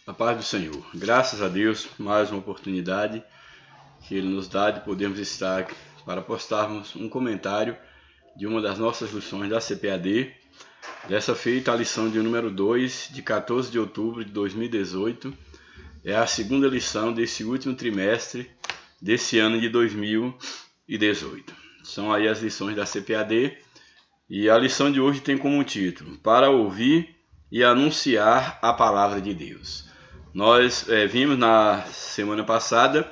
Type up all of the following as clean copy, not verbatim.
A paz do Senhor. Graças a Deus, mais uma oportunidade que Ele nos dá de podermos estar aqui para postarmos um comentário de uma das nossas lições da CPAD. Dessa feita, a lição de número 2, de 14 de outubro de 2018. É a segunda lição desse último trimestre desse ano de 2018. São aí as lições da CPAD. E a lição de hoje tem como título: Para ouvir e anunciar a palavra de Deus. Nós vimos na semana passada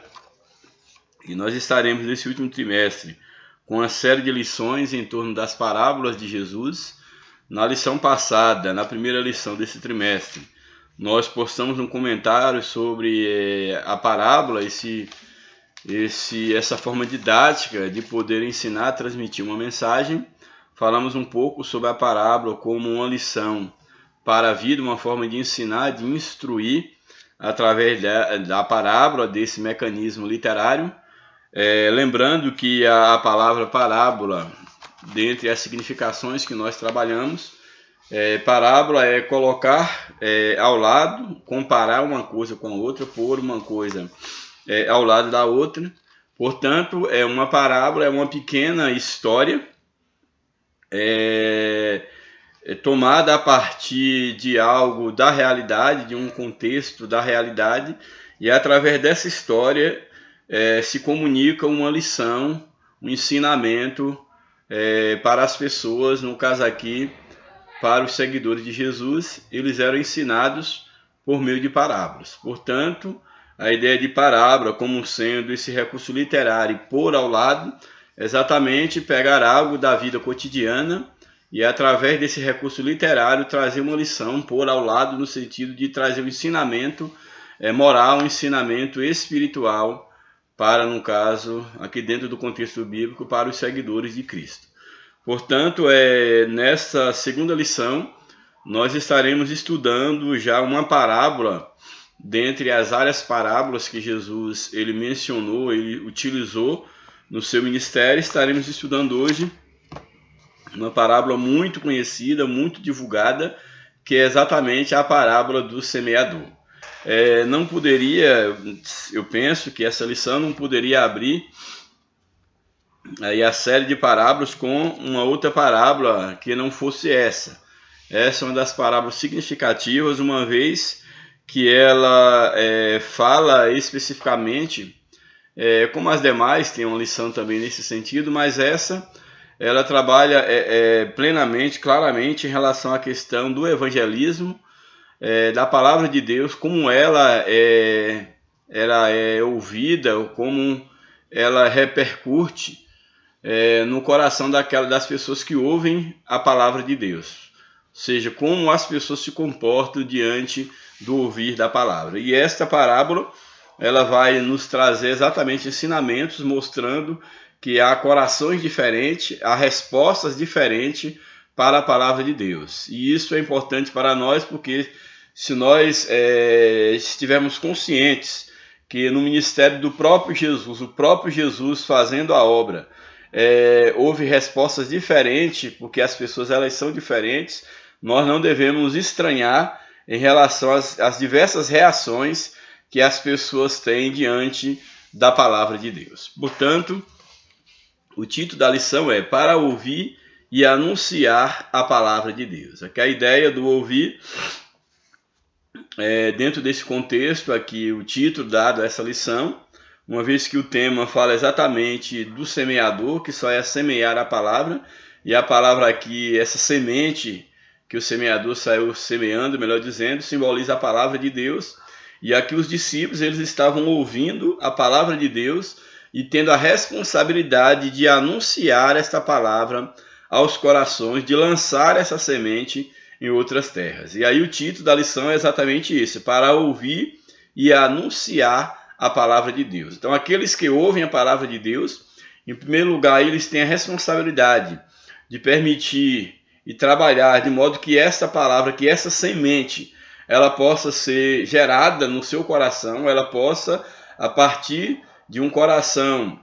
e nós estaremos nesse último trimestre com uma série de lições em torno das parábolas de Jesus. Na lição passada, na primeira lição desse trimestre, nós postamos um comentário sobre a parábola, essa forma didática de poder ensinar, transmitir uma mensagem. Falamos um pouco sobre a parábola como uma lição para a vida, uma forma de ensinar, de instruir através da parábola, desse mecanismo literário. Lembrando que a palavra parábola, dentre as significações que nós trabalhamos, parábola é colocar ao lado, comparar uma coisa com a outra, pôr uma coisa ao lado da outra. Portanto, uma parábola é uma pequena história tomada a partir de algo da realidade, de um contexto da realidade, e através dessa história se comunica uma lição, um ensinamento para as pessoas, no caso aqui, para os seguidores de Jesus. Eles eram ensinados por meio de parábolas. Portanto, a ideia de parábola como sendo esse recurso literário pôr ao lado, exatamente pegar algo da vida cotidiana e, através desse recurso literário, trazer uma lição, pôr ao lado no sentido de trazer um ensinamento moral, um ensinamento espiritual para, no caso, aqui dentro do contexto bíblico, para os seguidores de Cristo. Portanto, nessa segunda lição, nós estaremos estudando já uma parábola, dentre as várias parábolas que Jesus ele mencionou, ele utilizou no seu ministério. Estaremos estudando hoje uma parábola muito conhecida, muito divulgada, que é exatamente a parábola do semeador. Não poderia, eu penso que essa lição não poderia abrir aí a série de parábolas com uma outra parábola que não fosse essa. Essa é uma das parábolas significativas, uma vez que ela fala especificamente, como as demais, tem uma lição também nesse sentido, mas essa ela trabalha plenamente, claramente em relação à questão do evangelismo, da palavra de Deus, como ela é ouvida, como ela repercute no coração das pessoas que ouvem a palavra de Deus. Ou seja, como as pessoas se comportam diante do ouvir da palavra. E esta parábola ela vai nos trazer exatamente ensinamentos, mostrando que há corações diferentes, há respostas diferentes para a palavra de Deus. E isso é importante para nós, porque se nós estivermos conscientes que no ministério do próprio Jesus, o próprio Jesus fazendo a obra, houve respostas diferentes, porque as pessoas elas são diferentes, nós não devemos estranhar em relação às diversas reações que as pessoas têm diante da palavra de Deus. Portanto, o título da lição é Para ouvir e anunciar a palavra de Deus. Aqui a ideia do ouvir, dentro desse contexto aqui, o título dado a essa lição, uma vez que o tema fala exatamente do semeador, que só é semear a palavra, e a palavra aqui, essa semente que o semeador saiu semeando, melhor dizendo, simboliza a palavra de Deus. E aqui os discípulos eles estavam ouvindo a palavra de Deus e tendo a responsabilidade de anunciar esta palavra aos corações, de lançar essa semente em outras terras. E aí o título da lição é exatamente isso: para ouvir e anunciar a palavra de Deus. Então, aqueles que ouvem a palavra de Deus, em primeiro lugar, eles têm a responsabilidade de permitir e trabalhar de modo que esta palavra, que essa semente, ela possa ser gerada no seu coração, ela possa, a partir de um coração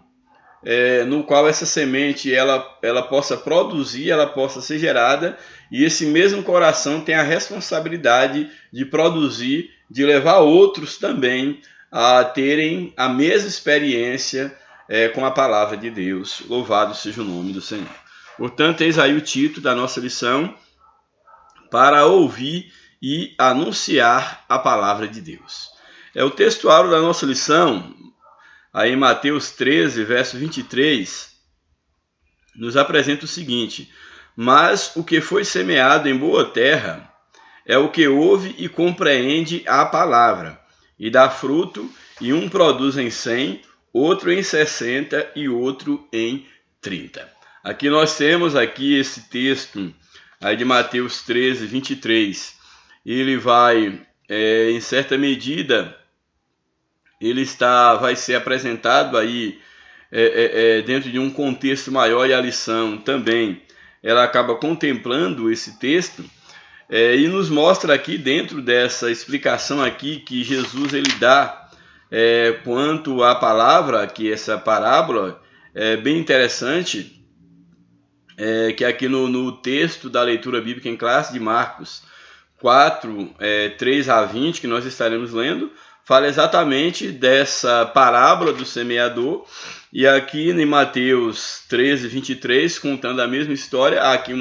no qual essa semente ela possa produzir, ela possa ser gerada, e esse mesmo coração tem a responsabilidade de produzir, de levar outros também a terem a mesma experiência com a palavra de Deus. Louvado seja o nome do Senhor. Portanto, eis aí o título da nossa lição: para ouvir e anunciar a palavra de Deus. O textuário da nossa lição, aí em Mateus 13, verso 23, nos apresenta o seguinte: mas o que foi semeado em boa terra é o que ouve e compreende a palavra, e dá fruto, e um produz em 100, outro em 60 e outro em 30. Aqui nós temos esse texto aí de Mateus 13, 23. Ele vai, em certa medida, ele vai ser apresentado aí dentro de um contexto maior, e a lição também ela acaba contemplando esse texto, e nos mostra aqui, dentro dessa explicação aqui que Jesus ele dá quanto à palavra, que essa parábola é bem interessante, que aqui no texto da leitura bíblica em classe de Marcos 4, 3 a 20, que nós estaremos lendo, fala exatamente dessa parábola do semeador. E aqui em Mateus 13, 23, contando a mesma história, há aqui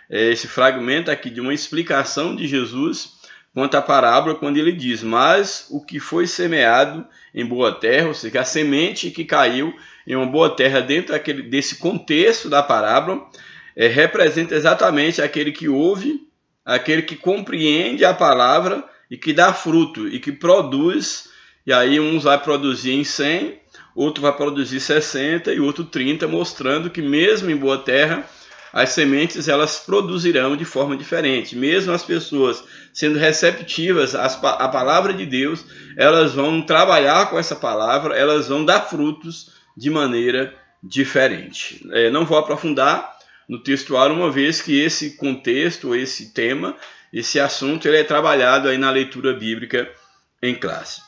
esse fragmento aqui de uma explicação de Jesus quanto à parábola, quando ele diz: mas o que foi semeado em boa terra, ou seja, a semente que caiu em uma boa terra dentro desse contexto da parábola, representa exatamente aquele que ouve, aquele que compreende a palavra e que dá fruto e que produz. E aí uns vai produzir em 100, outro vai produzir 60 e outro 30, mostrando que mesmo em boa terra as sementes elas produzirão de forma diferente. Mesmo as pessoas sendo receptivas à palavra de Deus, elas vão trabalhar com essa palavra, elas vão dar frutos de maneira diferente. Não vou aprofundar no textuário, uma vez que esse contexto, esse tema, esse assunto, ele é trabalhado aí na leitura bíblica em classe.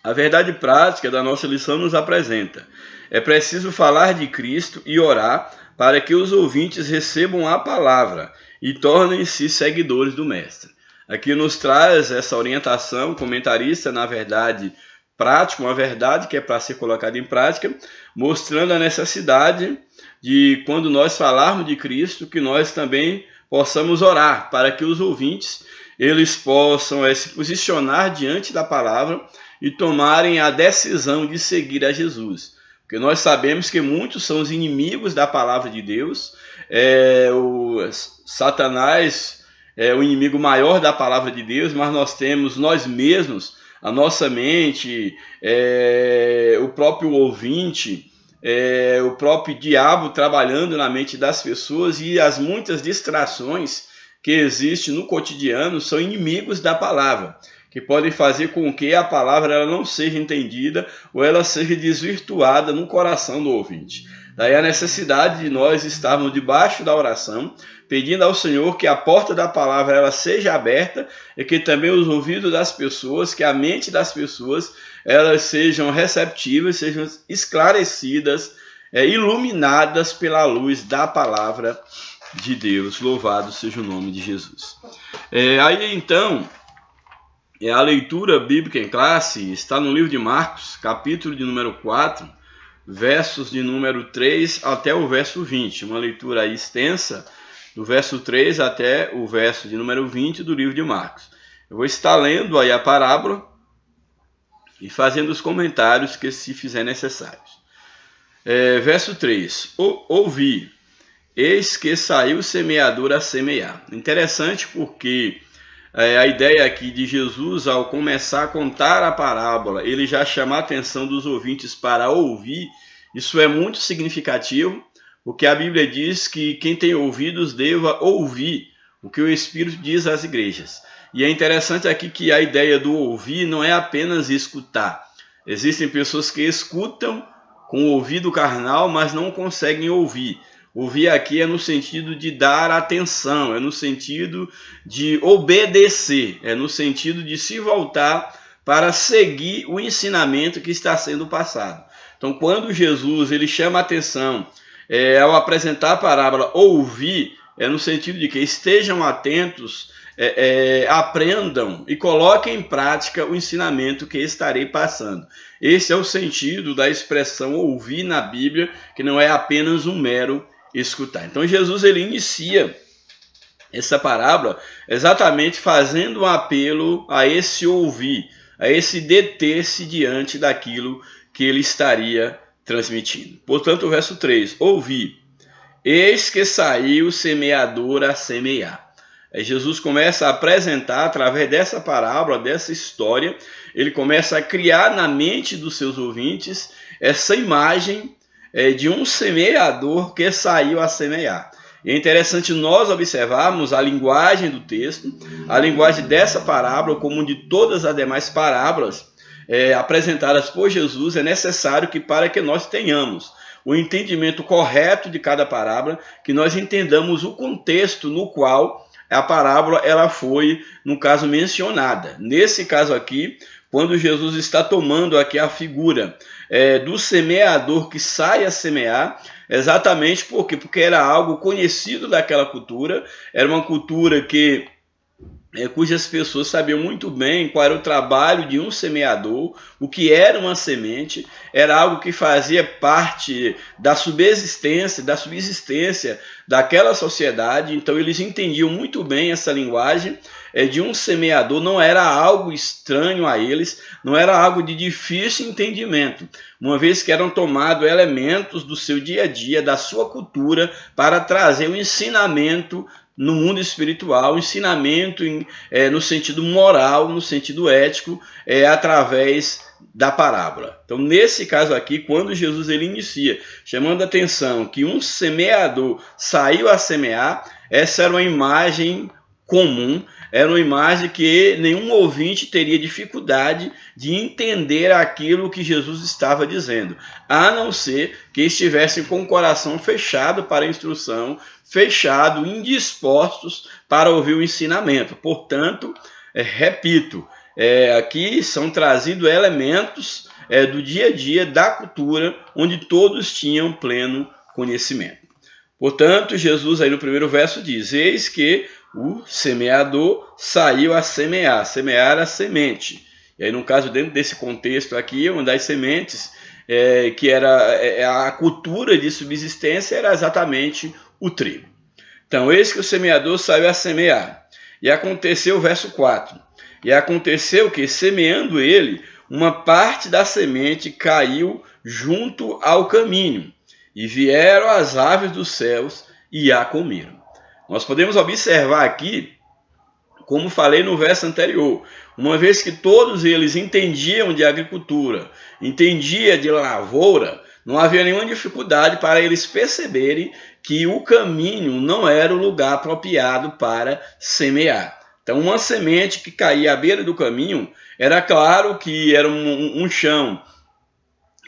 A verdade prática da nossa lição nos apresenta: é preciso falar de Cristo e orar para que os ouvintes recebam a palavra e tornem-se seguidores do Mestre. Aqui nos traz essa orientação, comentarista, na verdade prática, uma verdade que é para ser colocada em prática, mostrando a necessidade de, quando nós falarmos de Cristo, que nós também possamos orar para que os ouvintes eles possam se posicionar diante da palavra e tomarem a decisão de seguir a Jesus. Porque nós sabemos que muitos são os inimigos da palavra de Deus. O Satanás é o inimigo maior da palavra de Deus, mas nós temos nós mesmos, a nossa mente, o próprio ouvinte, o próprio diabo trabalhando na mente das pessoas, e as muitas distrações que existem no cotidiano são inimigos da palavra, que podem fazer com que a palavra ela não seja entendida ou ela seja desvirtuada no coração do ouvinte. Daí a necessidade de nós estarmos debaixo da oração, pedindo ao Senhor que a porta da palavra ela seja aberta e que também os ouvidos das pessoas, que a mente das pessoas, elas sejam receptivas, sejam esclarecidas, iluminadas pela luz da palavra de Deus. Louvado seja o nome de Jesus. Aí então, a leitura bíblica em classe está no livro de Marcos, capítulo de número 4, versos de número 3 até o verso 20. Uma leitura aí extensa, do verso 3 até o verso de número 20 do livro de Marcos. Eu vou estar lendo aí a parábola e fazendo os comentários que se fizer necessários. Verso 3. Ouvi, eis que saiu o semeador a semear. Interessante porque a ideia aqui de Jesus, ao começar a contar a parábola, ele já chama a atenção dos ouvintes para ouvir. Isso é muito significativo, porque a Bíblia diz que quem tem ouvidos deva ouvir o que o Espírito diz às igrejas. E é interessante aqui que a ideia do ouvir não é apenas escutar. Existem pessoas que escutam com o ouvido carnal, mas não conseguem ouvir. Ouvir aqui é no sentido de dar atenção, é no sentido de obedecer, é no sentido de se voltar para seguir o ensinamento que está sendo passado. Então, quando Jesus ele chama a atenção ao apresentar a parábola ouvir, é no sentido de que estejam atentos, aprendam e coloquem em prática o ensinamento que estarei passando. Esse é o sentido da expressão ouvir na Bíblia, que não é apenas um mero escutar. Então Jesus ele inicia essa parábola exatamente fazendo um apelo a esse ouvir, a esse deter-se diante daquilo que ele estaria transmitindo. Portanto, o verso 3, ouvi, eis que saiu o semeador a semear. Jesus começa a apresentar, através dessa parábola, dessa história, ele começa a criar na mente dos seus ouvintes essa imagem de um semeador que saiu a semear. É interessante nós observarmos a linguagem do texto, a linguagem dessa parábola, como de todas as demais parábolas apresentadas por Jesus. É necessário que, para que nós tenhamos o entendimento correto de cada parábola, que nós entendamos o contexto no qual a parábola ela foi, no caso, mencionada. Nesse caso aqui, quando Jesus está tomando aqui a figura do semeador que sai a semear, exatamente porque era algo conhecido daquela cultura, era uma cultura cujas pessoas sabiam muito bem qual era o trabalho de um semeador, o que era uma semente, era algo que fazia parte da subsistência daquela sociedade. Então eles entendiam muito bem essa linguagem de um semeador, não era algo estranho a eles, não era algo de difícil entendimento, uma vez que eram tomados elementos do seu dia a dia, da sua cultura, para trazer o ensinamento no mundo espiritual, ensinamento no sentido moral, no sentido ético, através da parábola. Então, nesse caso aqui, quando Jesus ele inicia, chamando a atenção que um semeador saiu a semear, essa era uma imagem comum, era uma imagem que nenhum ouvinte teria dificuldade de entender aquilo que Jesus estava dizendo, a não ser que estivessem com o coração fechado para a instrução, fechado, indispostos para ouvir o ensinamento. Portanto, repito, aqui são trazidos elementos do dia a dia, da cultura, onde todos tinham pleno conhecimento. Portanto, Jesus aí no primeiro verso diz, eis que o semeador saiu a semear a semente. E aí, no caso, dentro desse contexto aqui, uma das sementes, que era a cultura de subsistência, era exatamente o trigo. Então, eis que o semeador saiu a semear. E aconteceu, verso 4, e aconteceu que, semeando ele, uma parte da semente caiu junto ao caminho, e vieram as aves dos céus e a comeram. Nós podemos observar aqui, como falei no verso anterior, uma vez que todos eles entendiam de agricultura, entendiam de lavoura, não havia nenhuma dificuldade para eles perceberem que o caminho não era o lugar apropriado para semear. Então, uma semente que caía à beira do caminho, era claro que era um chão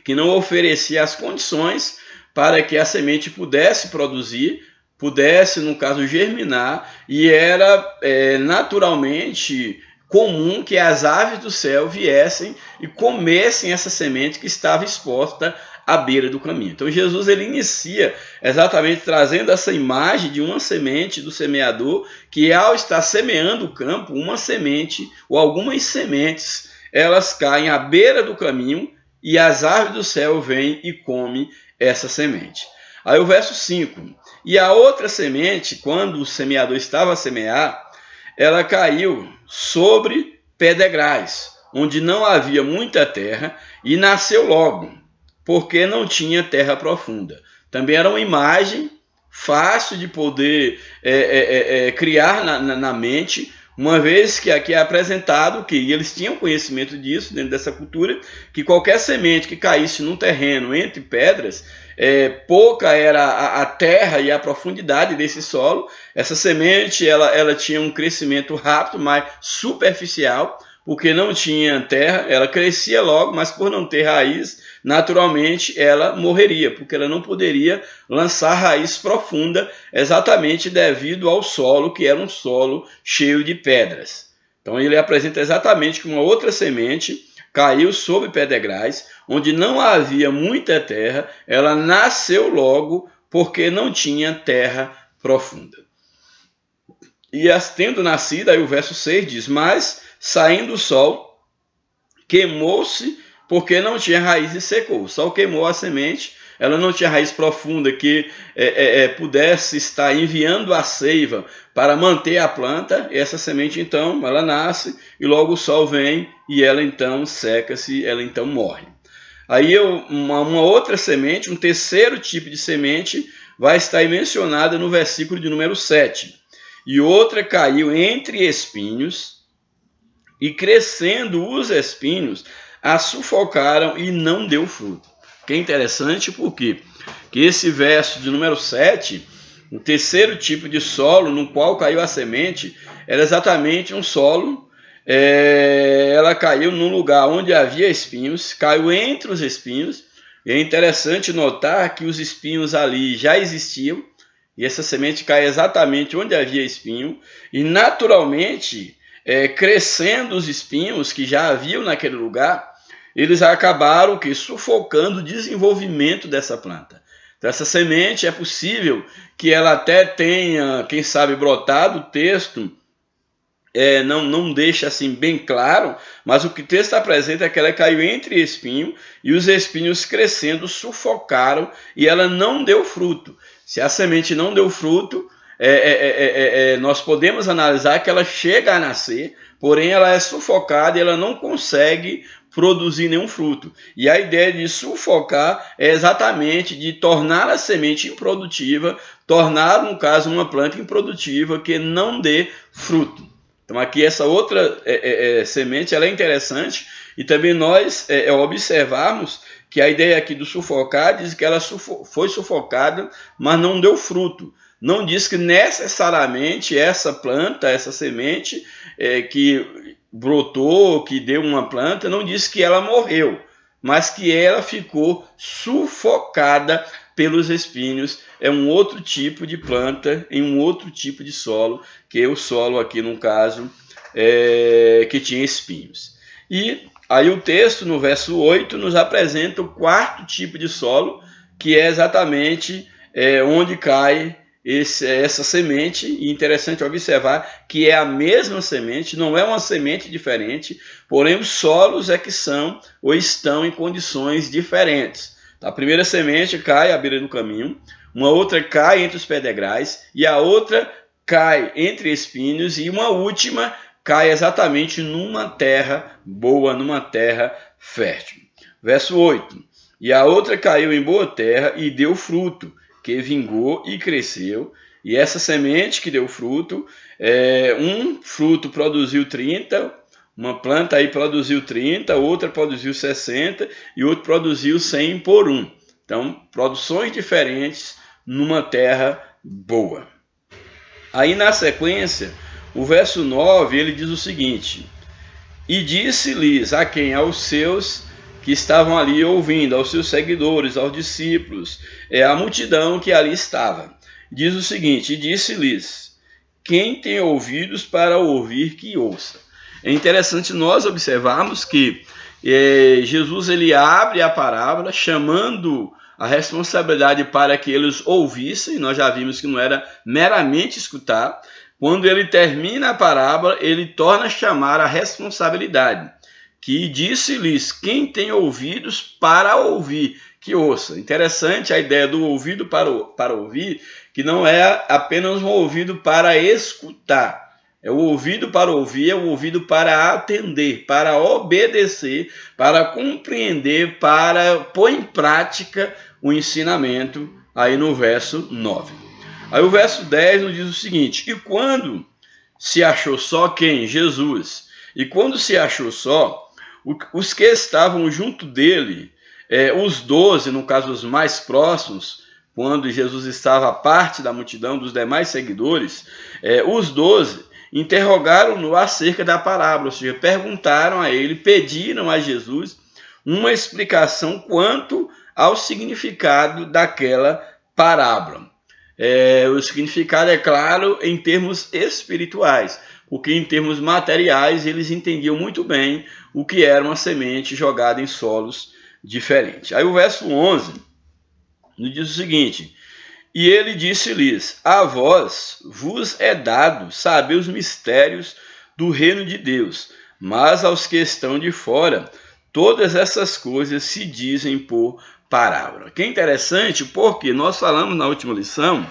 que não oferecia as condições para que a semente pudesse produzir, pudesse, no caso, germinar, e era naturalmente comum que as aves do céu viessem e comessem essa semente que estava exposta à beira do caminho. Então Jesus ele inicia exatamente trazendo essa imagem de uma semente do semeador que, ao estar semeando o campo, uma semente ou algumas sementes, elas caem à beira do caminho e as aves do céu vêm e comem essa semente. Aí o verso 5, e a outra semente, quando o semeador estava a semear, ela caiu sobre pedregais, onde não havia muita terra, e nasceu logo, porque não tinha terra profunda. Também era uma imagem fácil de poder criar na mente, uma vez que aqui é apresentado que eles tinham conhecimento disso dentro dessa cultura, que qualquer semente que caísse num terreno entre pedras, pouca era a terra e a profundidade desse solo. Essa semente ela tinha um crescimento rápido, mas superficial, porque não tinha terra, ela crescia logo, mas por não ter raiz, naturalmente ela morreria, porque ela não poderia lançar raiz profunda, exatamente devido ao solo, que era um solo cheio de pedras. Então ele apresenta exatamente que uma outra semente caiu sobre pedregais, onde não havia muita terra, ela nasceu logo, porque não tinha terra profunda. E tendo nascido, aí o verso 6 diz, mas saindo o sol, queimou-se, porque não tinha raiz e secou. O sol queimou a semente, ela não tinha raiz profunda que pudesse estar enviando a seiva para manter a planta. E essa semente, então, ela nasce e logo o sol vem e ela, então, seca-se, ela, então, morre. Aí uma outra semente, um terceiro tipo de semente, vai estar mencionada no versículo de número 7. E outra caiu entre espinhos, e crescendo os espinhos, a sufocaram e não deu fruto. Que é interessante porque esse verso de número 7, o terceiro tipo de solo no qual caiu a semente, era exatamente um solo, ela caiu num lugar onde havia espinhos, caiu entre os espinhos, e é interessante notar que os espinhos ali já existiam, e essa semente cai exatamente onde havia espinho, e naturalmente, crescendo os espinhos que já haviam naquele lugar, eles acabaram sufocando o desenvolvimento dessa planta. Então, essa semente é possível que ela até tenha, quem sabe, brotado. O texto não deixa assim bem claro, mas o que o texto apresenta é que ela caiu entre espinho e os espinhos crescendo sufocaram e ela não deu fruto. Se a semente não deu fruto, nós podemos analisar que ela chega a nascer, porém ela é sufocada e ela não consegue produzir nenhum fruto. E a ideia de sufocar é exatamente de tornar a semente improdutiva, tornar, no caso, uma planta improdutiva que não dê fruto. Então aqui essa outra semente ela é interessante e também nós observarmos que a ideia aqui do sufocar diz que ela foi sufocada, mas não deu fruto. Não diz que necessariamente essa planta, essa semente que brotou, que deu uma planta, não diz que ela morreu, mas que ela ficou sufocada pelos espinhos. É um outro tipo de planta, em um outro tipo de solo, que é o solo aqui no caso, que tinha espinhos. E aí o texto no verso 8 nos apresenta o quarto tipo de solo, que é exatamente onde cai essa semente. E interessante observar que é a mesma semente, não é uma semente diferente, porém os solos é que são ou estão em condições diferentes. A primeira semente cai à beira do caminho, uma outra cai entre os pedregais e a outra cai entre espinhos e uma última cai exatamente numa terra boa, numa terra fértil. Verso 8. E a outra caiu em boa terra e deu fruto, que vingou e cresceu. E essa semente que deu fruto, um fruto produziu 30, uma planta aí produziu 30, outra produziu 60 e outra produziu 100 por um. Então, produções diferentes numa terra boa. Aí na sequência, o verso 9, ele diz o seguinte: e disse-lhes a quem? Aos seus que estavam ali ouvindo, aos seus seguidores, aos discípulos, a multidão que ali estava. Diz o seguinte: e disse-lhes, quem tem ouvidos para ouvir, que ouça. É interessante nós observarmos que Jesus ele abre a parábola chamando a responsabilidade para que eles ouvissem. Nós já vimos que não era meramente escutar. Quando ele termina a parábola, ele torna a chamar a responsabilidade, que disse-lhes, quem tem ouvidos para ouvir, que ouça. Interessante a ideia do ouvido para ouvir, que não é apenas um ouvido para escutar. É o ouvido para ouvir, é o ouvido para atender, para obedecer, para compreender, para pôr em prática o ensinamento, aí no verso 9. Aí o verso 10 nos diz o seguinte: e quando se achou só quem? Jesus. E quando se achou só, os que estavam junto dele, os 12, no caso os mais próximos, quando Jesus estava à parte da multidão dos demais seguidores, os 12 interrogaram-no acerca da parábola, ou seja, perguntaram a ele, pediram a Jesus uma explicação quanto ao significado daquela parábola. O significado é claro em termos espirituais, porque em termos materiais eles entendiam muito bem o que era uma semente jogada em solos diferentes. Aí o verso 11 nos diz o seguinte: e ele disse-lhes: a vós vos é dado saber os mistérios do reino de Deus, mas aos que estão de fora, todas essas coisas se dizem por parábola. Que é interessante, porque nós falamos na última lição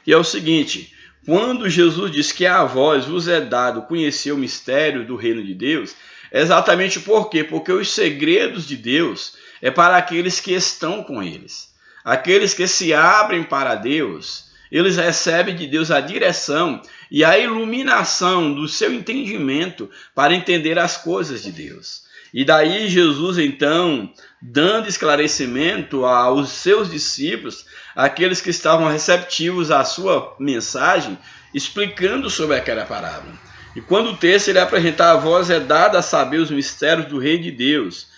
que é o seguinte: quando Jesus diz que a vós vos é dado conhecer o mistério do reino de Deus, é exatamente por quê? Porque os segredos de Deus é para aqueles que estão com eles. Aqueles que se abrem para Deus, eles recebem de Deus a direção e a iluminação do seu entendimento para entender as coisas de Deus. E daí Jesus, então, dando esclarecimento aos seus discípulos, aqueles que estavam receptivos à sua mensagem, explicando sobre aquela parábola. E quando o texto ele apresenta: a vós é dado a saber os mistérios do reino de Deus,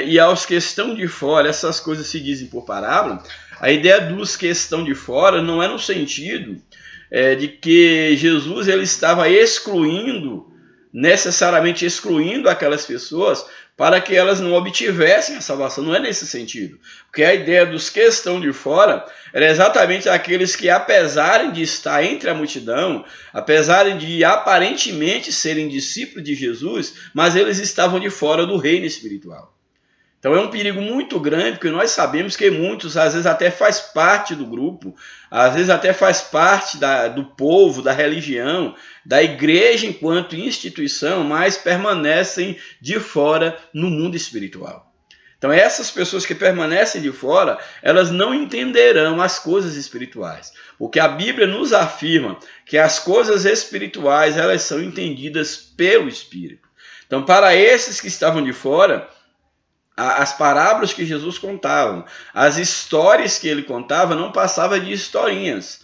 e aos que estão de fora, essas coisas se dizem por parábola, a ideia dos que estão de fora não é no sentido de que Jesus ele estava necessariamente excluindo aquelas pessoas para que elas não obtivessem a salvação. Não é nesse sentido. Porque a ideia dos que estão de fora era exatamente aqueles que, apesar de estar entre a multidão, apesar de aparentemente serem discípulos de Jesus, mas eles estavam de fora do reino espiritual. Então é um perigo muito grande, porque nós sabemos que muitos, às vezes até faz parte do grupo, às vezes até faz parte do povo, da religião, da igreja enquanto instituição, mas permanecem de fora no mundo espiritual. Então essas pessoas que permanecem de fora, elas não entenderão as coisas espirituais. Porque a Bíblia nos afirma que as coisas espirituais, elas são entendidas pelo Espírito. Então para esses que estavam de fora, as parábolas que Jesus contava, as histórias que ele contava, não passavam de historinhas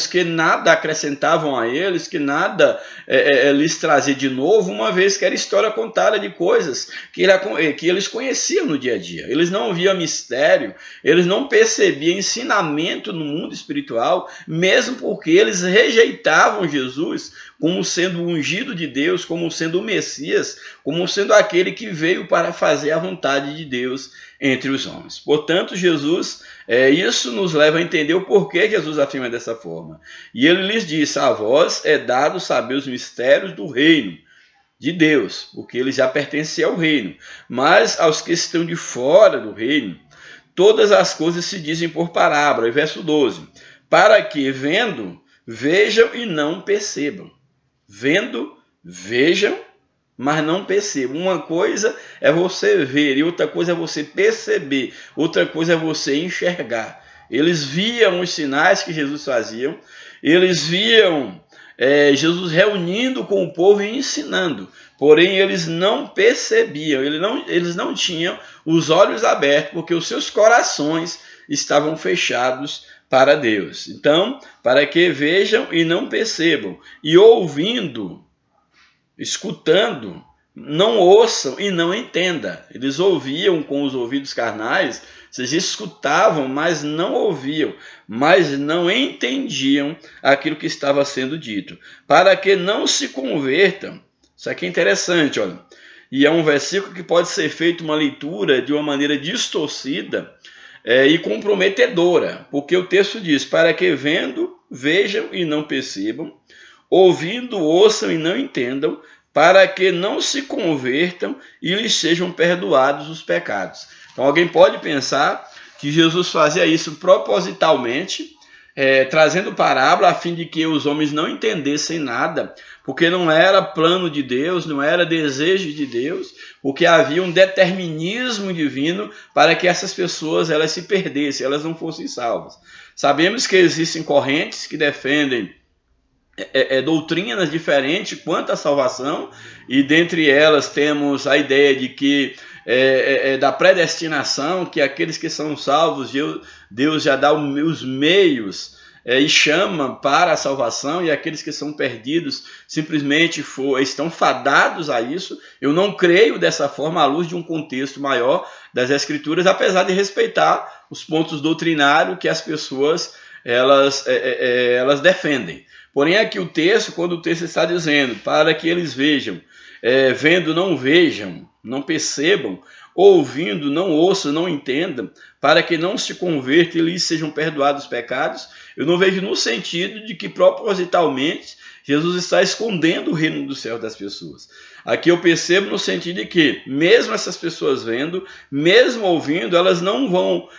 que nada acrescentavam a eles, que nada lhes trazia de novo, uma vez que era história contada de coisas que eles conheciam no dia a dia. Eles não viam mistério, eles não percebiam ensinamento no mundo espiritual, mesmo porque eles rejeitavam Jesus como sendo o ungido de Deus, como sendo o Messias, como sendo aquele que veio para fazer a vontade de Deus entre os homens. Portanto, Jesus, isso nos leva a entender o porquê Jesus afirma dessa forma. E ele lhes disse: a vós é dado saber os mistérios do reino de Deus, porque ele já pertence ao reino. Mas aos que estão de fora do reino, todas as coisas se dizem por parábola. E verso 12: para que, vendo, vejam e não percebam. Vendo, vejam, mas não percebam. Uma coisa é você ver e outra coisa é você perceber. Outra coisa é você enxergar. Eles viam os sinais que Jesus fazia. Eles viam Jesus reunindo com o povo e ensinando. Porém, eles não percebiam. Eles não tinham os olhos abertos, porque os seus corações estavam fechados para Deus. Então, para que vejam e não percebam, e ouvindo, escutando, não ouçam e não entendam. Eles ouviam com os ouvidos carnais, vocês escutavam, mas não ouviam, mas não entendiam aquilo que estava sendo dito, para que não se convertam. Isso aqui é interessante, olha. E é um versículo que pode ser feito uma leitura de uma maneira distorcida, e comprometedora, porque o texto diz: para que vendo, vejam e não percebam, ouvindo, ouçam e não entendam, para que não se convertam e lhes sejam perdoados os pecados. Então alguém pode pensar que Jesus fazia isso propositalmente, trazendo parábola a fim de que os homens não entendessem nada, porque não era plano de Deus, não era desejo de Deus, porque havia um determinismo divino para que essas pessoas elas se perdessem, elas não fossem salvas. Sabemos que existem correntes que defendem doutrinas diferentes quanto à salvação, e dentre elas temos a ideia de que da predestinação, que aqueles que são salvos, Deus já dá os meios e chama para a salvação, e aqueles que são perdidos simplesmente estão fadados a isso. Eu não creio dessa forma à luz de um contexto maior das Escrituras, apesar de respeitar os pontos doutrinários que as pessoas elas defendem. Porém, aqui o texto, quando o texto está dizendo para que eles vejam, vendo não vejam, não percebam, ouvindo não ouçam, não entendam, para que não se convertam e lhes sejam perdoados os pecados, eu não vejo no sentido de que propositalmente Jesus está escondendo o reino do céu das pessoas. Aqui eu percebo no sentido de que, mesmo essas pessoas vendo, mesmo ouvindo, elas não vão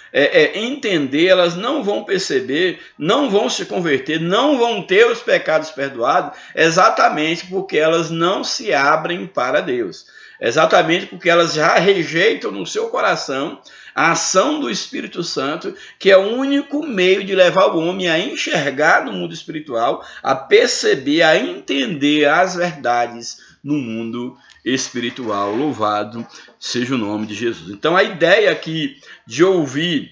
entender, elas não vão perceber, não vão se converter, não vão ter os pecados perdoados, exatamente porque elas não se abrem para Deus. Exatamente porque elas já rejeitam no seu coração a ação do Espírito Santo, que é o único meio de levar o homem a enxergar no mundo espiritual, a perceber, a entender as verdades no mundo espiritual. Louvado seja o nome de Jesus. Então a ideia aqui de ouvir,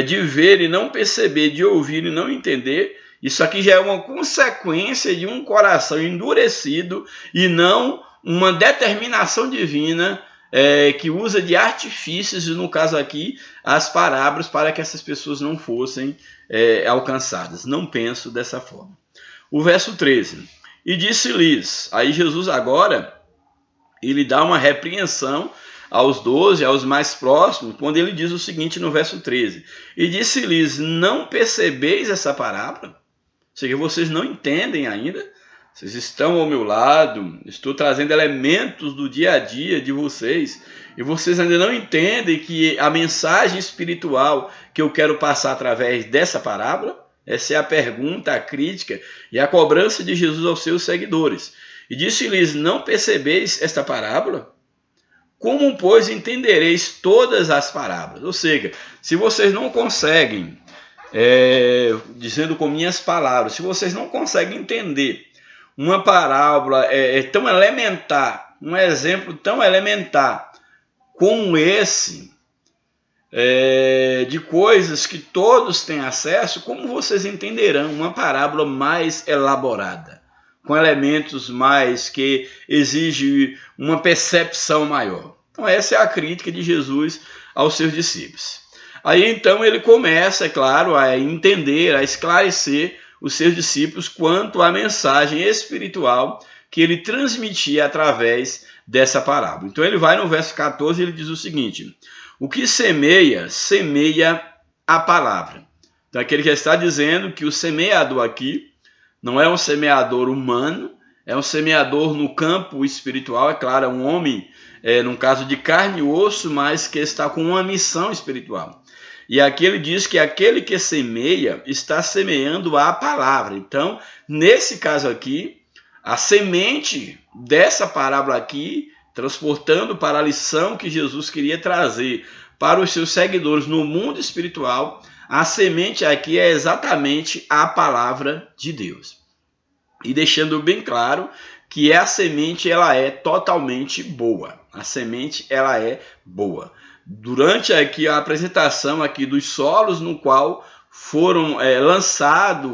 de ver e não perceber, de ouvir e não entender, isso aqui já é uma consequência de um coração endurecido e não uma determinação divina que usa de artifícios, e no caso aqui, as parábolas, para que essas pessoas não fossem alcançadas. Não penso dessa forma. O verso 13. E disse-lhes, aí Jesus agora, ele dá uma repreensão aos 12, aos mais próximos, quando ele diz o seguinte no verso 13. E disse-lhes, não percebeis essa parábola? Ou seja, vocês não entendem ainda? Vocês estão ao meu lado, estou trazendo elementos do dia a dia de vocês, e vocês ainda não entendem que a mensagem espiritual que eu quero passar através dessa parábola? Essa é a pergunta, a crítica e a cobrança de Jesus aos seus seguidores. E disse-lhes, não percebeis esta parábola? Como, pois, entendereis todas as parábolas? Ou seja, se vocês não conseguem, dizendo com minhas palavras, se vocês não conseguem entender uma parábola tão elementar, um exemplo tão elementar como esse, de coisas que todos têm acesso, como vocês entenderão uma parábola mais elaborada, com elementos mais que exigem uma percepção maior? Então essa é a crítica de Jesus aos seus discípulos. Aí então ele começa, é claro, a entender, a esclarecer os seus discípulos quanto à mensagem espiritual que ele transmitia através dessa parábola. Então ele vai no verso 14 e ele diz o seguinte: o que semeia, semeia a palavra. Então aquele que está dizendo que o semeador aqui não é um semeador humano, é um semeador no campo espiritual, é claro, é um homem, num caso de carne e osso, mas que está com uma missão espiritual. E aqui ele diz que aquele que semeia está semeando a palavra. Então, nesse caso aqui, a semente dessa parábola aqui, transportando para a lição que Jesus queria trazer para os seus seguidores no mundo espiritual, a semente aqui é exatamente a palavra de Deus. E deixando bem claro que a semente ela é totalmente boa. A semente ela é boa. Durante aqui a apresentação aqui dos solos no qual foram lançado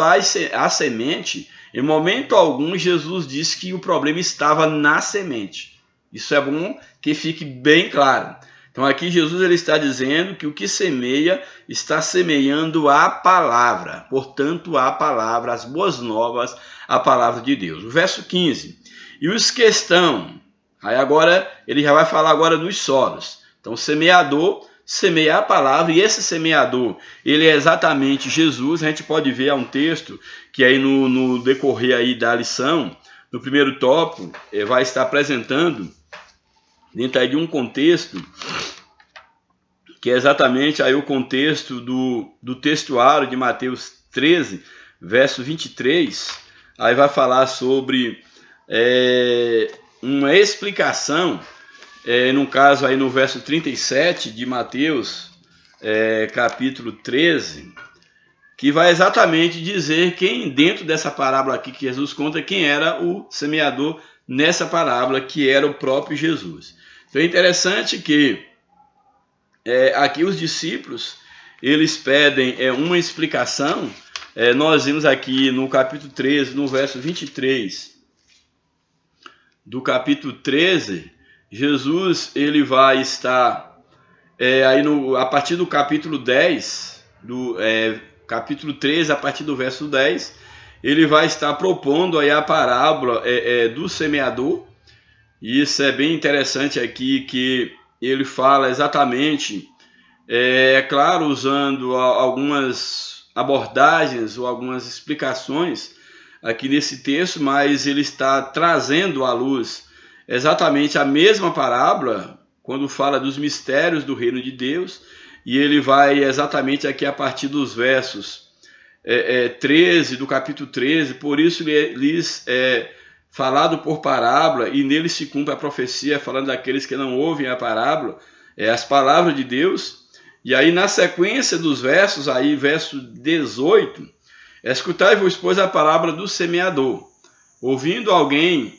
a semente, em momento algum Jesus disse que o problema estava na semente. Isso é bom que fique bem claro. Então aqui Jesus ele está dizendo que o que semeia está semeando a palavra, portanto a palavra, as boas novas, a palavra de Deus. O verso 15, e os que estão... Aí agora, ele já vai falar agora dos solos. Então, o semeador semeia a palavra, e esse semeador, ele é exatamente Jesus. A gente pode ver, há um texto que aí no decorrer aí da lição, no primeiro tópico, vai estar apresentando, dentro aí de um contexto, que é exatamente aí o contexto do textuário de Mateus 13, verso 23, aí vai falar sobre... uma explicação, no caso aí no verso 37 de Mateus, capítulo 13, que vai exatamente dizer quem, dentro dessa parábola aqui que Jesus conta, quem era o semeador nessa parábola, que era o próprio Jesus. Então é interessante que aqui os discípulos, eles pedem uma explicação. Nós vimos aqui no capítulo 13, no verso 23, do capítulo 13, Jesus ele vai estar a partir do capítulo 10, capítulo 13, a partir do verso 10, ele vai estar propondo aí a parábola do semeador. E isso é bem interessante aqui, que ele fala exatamente, claro, usando algumas abordagens ou algumas explicações aqui nesse texto, mas ele está trazendo à luz exatamente a mesma parábola quando fala dos mistérios do reino de Deus, e ele vai exatamente aqui a partir dos versos 13, do capítulo 13, por isso lhes falado por parábola, e nele se cumpre a profecia, falando daqueles que não ouvem a parábola, as palavras de Deus. E aí na sequência dos versos, aí verso 18, escutai-vos, pois, a palavra do semeador. Ouvindo alguém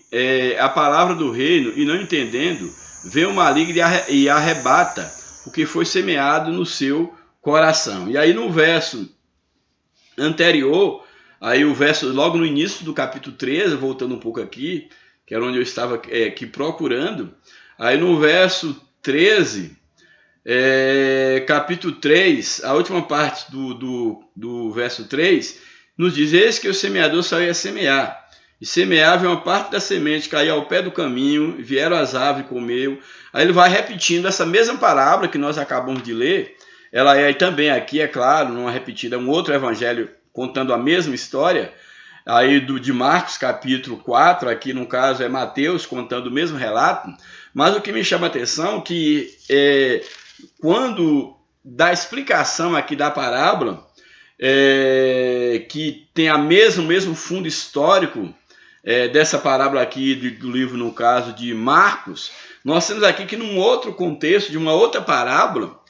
a palavra do reino e não entendendo, vem o maligno e arrebata o que foi semeado no seu coração. E aí no verso anterior, aí o verso logo no início do capítulo 13, voltando um pouco aqui, que era onde eu estava aqui procurando, aí no verso 13, capítulo 3, a última parte do verso 3, nos diz: eis que o semeador saiu a semear, e semeava uma parte da semente, caiu ao pé do caminho, vieram as aves e comeu. Aí ele vai repetindo essa mesma parábola que nós acabamos de ler. Ela é também aqui, é claro, não é repetida, é um outro evangelho contando a mesma história, aí de Marcos capítulo 4, aqui no caso é Mateus contando o mesmo relato. Mas o que me chama a atenção é que quando dá a explicação aqui da parábola, que tem o mesmo fundo histórico dessa parábola aqui do livro, no caso de Marcos, nós temos aqui que num outro contexto, de uma outra parábola,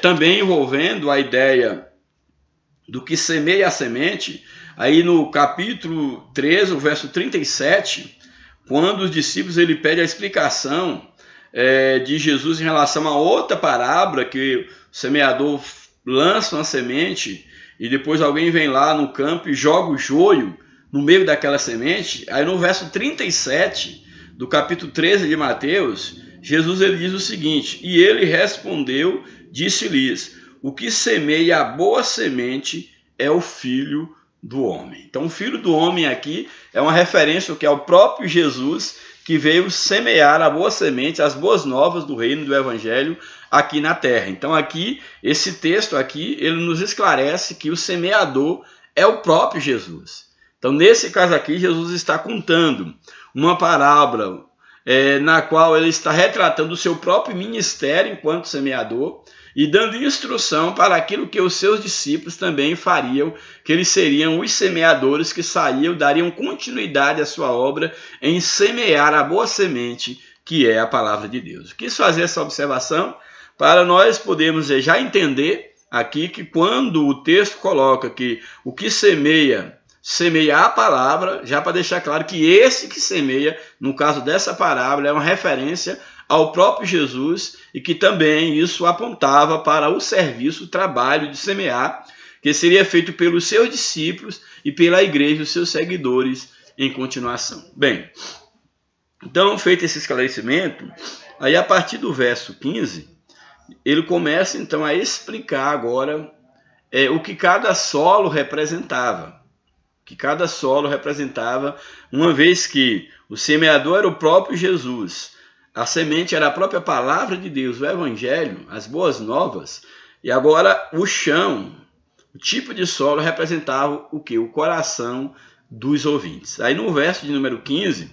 também envolvendo a ideia do que semeia a semente, aí no capítulo 13, o verso 37, quando os discípulos ele pede a explicação de Jesus em relação a outra parábola, que o semeador lança uma semente e depois alguém vem lá no campo e joga o joio no meio daquela semente. Aí no verso 37 do capítulo 13 de Mateus, Jesus ele diz o seguinte: e ele respondeu, disse-lhes: o que semeia a boa semente é o Filho do Homem. Então o Filho do Homem aqui é uma referência ao que é o próprio Jesus, que veio semear a boa semente, as boas novas do reino do Evangelho aqui na terra. Então aqui, esse texto aqui, ele nos esclarece que o semeador é o próprio Jesus. Então nesse caso aqui, Jesus está contando uma parábola na qual ele está retratando o seu próprio ministério enquanto semeador e dando instrução para aquilo que os seus discípulos também fariam, que eles seriam os semeadores que saíam, dariam continuidade à sua obra em semear a boa semente, que é a palavra de Deus. Eu quis fazer essa observação para nós podermos já entender aqui que quando o texto coloca que o que semeia a palavra, já para deixar claro que esse que semeia, no caso dessa parábola, é uma referência ao próprio Jesus, e que também isso apontava para o serviço, o trabalho de semear, que seria feito pelos seus discípulos e pela igreja, os seus seguidores, em continuação. Bem, então, feito esse esclarecimento, aí a partir do verso 15, ele começa então a explicar agora o que cada solo representava. Uma vez que o semeador era o próprio Jesus, a semente era a própria palavra de Deus, o Evangelho, as boas novas, e agora o chão, o tipo de solo representava o quê? O coração dos ouvintes. Aí no verso de número 15,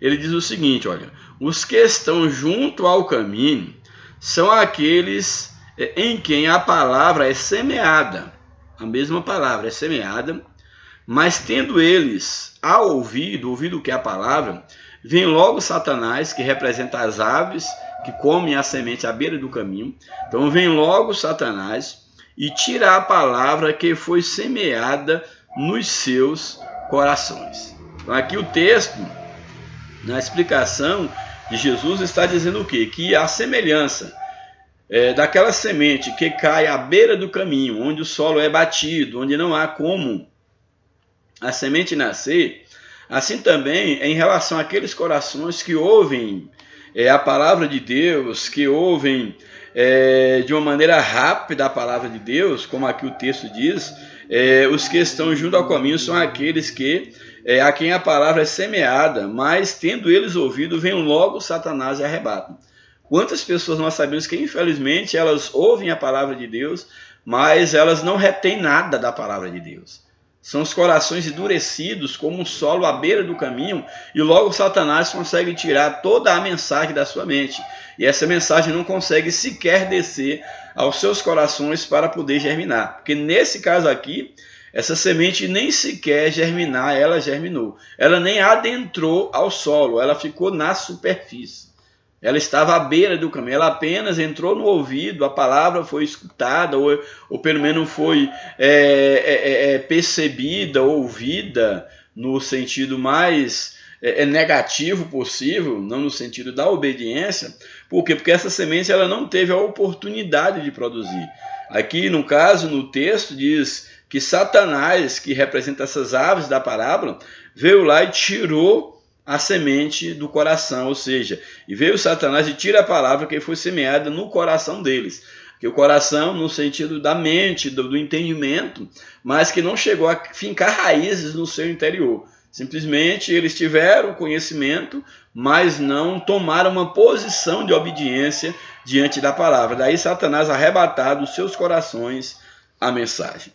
ele diz o seguinte, olha: os que estão junto ao caminho são aqueles em quem a palavra é semeada, a mesma palavra é semeada, mas tendo eles ouvido o que é a palavra, vem logo Satanás, que representa as aves que comem a semente à beira do caminho. Então vem logo Satanás e tira a palavra que foi semeada nos seus corações. Então aqui o texto, na explicação de Jesus, está dizendo o quê? Que a semelhança daquela semente que cai à beira do caminho, onde o solo é batido, onde não há como a semente nascer, assim também em relação àqueles corações que ouvem a palavra de Deus, que ouvem de uma maneira rápida a palavra de Deus, como aqui o texto diz, os que estão junto ao caminho são aqueles que a quem a palavra é semeada, mas tendo eles ouvido, vem logo Satanás e arrebata. Quantas pessoas nós sabemos que, infelizmente, elas ouvem a palavra de Deus, mas elas não retêm nada da palavra de Deus. São os corações endurecidos como um solo à beira do caminho, e logo Satanás consegue tirar toda a mensagem da sua mente. E essa mensagem não consegue sequer descer aos seus corações para poder germinar. Porque nesse caso aqui, essa semente nem sequer germinar, ela germinou. Ela nem adentrou ao solo, ela ficou na superfície. Ela estava à beira do caminho, ela apenas entrou no ouvido, a palavra foi escutada, ou pelo menos foi percebida, ouvida, no sentido mais negativo possível, não no sentido da obediência. Por quê? Porque essa semente ela não teve a oportunidade de produzir. Aqui, no caso, no texto, diz que Satanás, que representa essas aves da parábola, veio lá e tirou a semente do coração, ou seja, e veio Satanás e tira a palavra que foi semeada no coração deles. Que o coração no sentido da mente, do entendimento, mas que não chegou a fincar raízes no seu interior. Simplesmente eles tiveram conhecimento, mas não tomaram uma posição de obediência diante da palavra. Daí Satanás arrebatar dos seus corações a mensagem.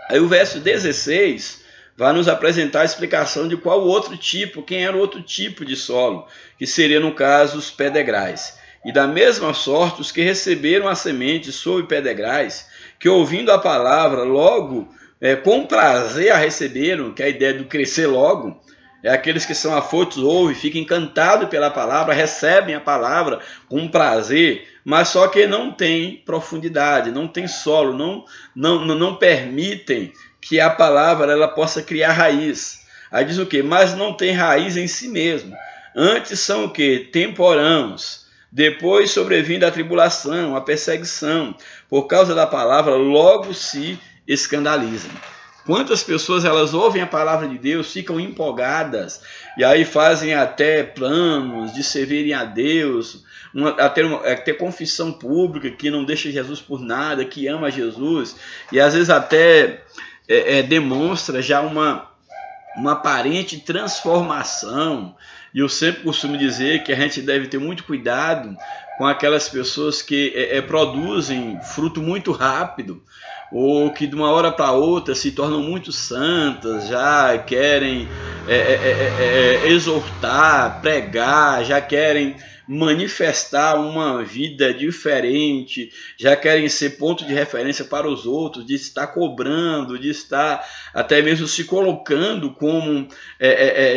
Aí o verso 16 vai nos apresentar a explicação de qual outro tipo, quem era o outro tipo de solo, que seria no caso os pedregais. E da mesma sorte os que receberam a semente sob pedregais, que ouvindo a palavra logo com prazer a receberam, que é a ideia do crescer logo, aqueles que são afoitos, ouvem, ficam encantados pela palavra, recebem a palavra com prazer, mas só que não tem profundidade, não tem solo, não permitem que a palavra ela possa criar raiz. Aí diz o quê? Mas não tem raiz em si mesmo. Antes são o quê? Temporãos. Depois sobrevindo a tribulação, a perseguição, por causa da palavra, logo se escandalizam. Quantas pessoas elas ouvem a palavra de Deus, ficam empolgadas, e aí fazem até planos de servirem a Deus, até confissão pública, que não deixa Jesus por nada, que ama Jesus, e às vezes até demonstra já uma aparente transformação. E eu sempre costumo dizer que a gente deve ter muito cuidado com aquelas pessoas que produzem fruto muito rápido, ou que de uma hora para outra se tornam muito santas, já querem exortar, pregar, já querem manifestar uma vida diferente, já querem ser ponto de referência para os outros, de estar cobrando, de estar até mesmo se colocando como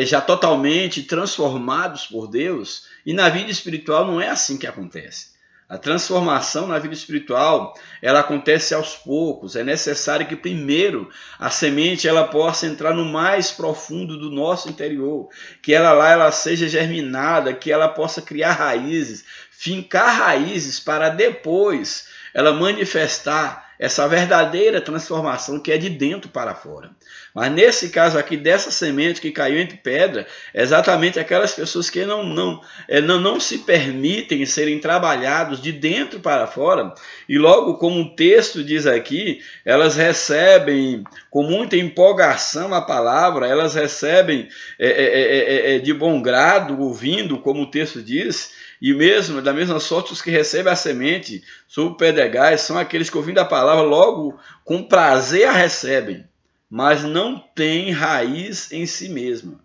já totalmente transformados por Deus. E na vida espiritual não é assim que acontece. A transformação na vida espiritual, ela acontece aos poucos. É necessário que primeiro a semente ela possa entrar no mais profundo do nosso interior, que ela seja germinada, que ela possa criar raízes, fincar raízes para depois ela manifestar essa verdadeira transformação que é de dentro para fora. Mas nesse caso aqui, dessa semente que caiu entre pedra, é exatamente aquelas pessoas que não se permitem serem trabalhados de dentro para fora, e logo, como o texto diz aqui, elas recebem com muita empolgação a palavra, elas recebem de bom grado, ouvindo, como o texto diz. E mesmo, da mesma sorte, os que recebem a semente sob pedregais são aqueles que, ouvindo a palavra, logo com prazer a recebem, mas não têm raiz em si mesma.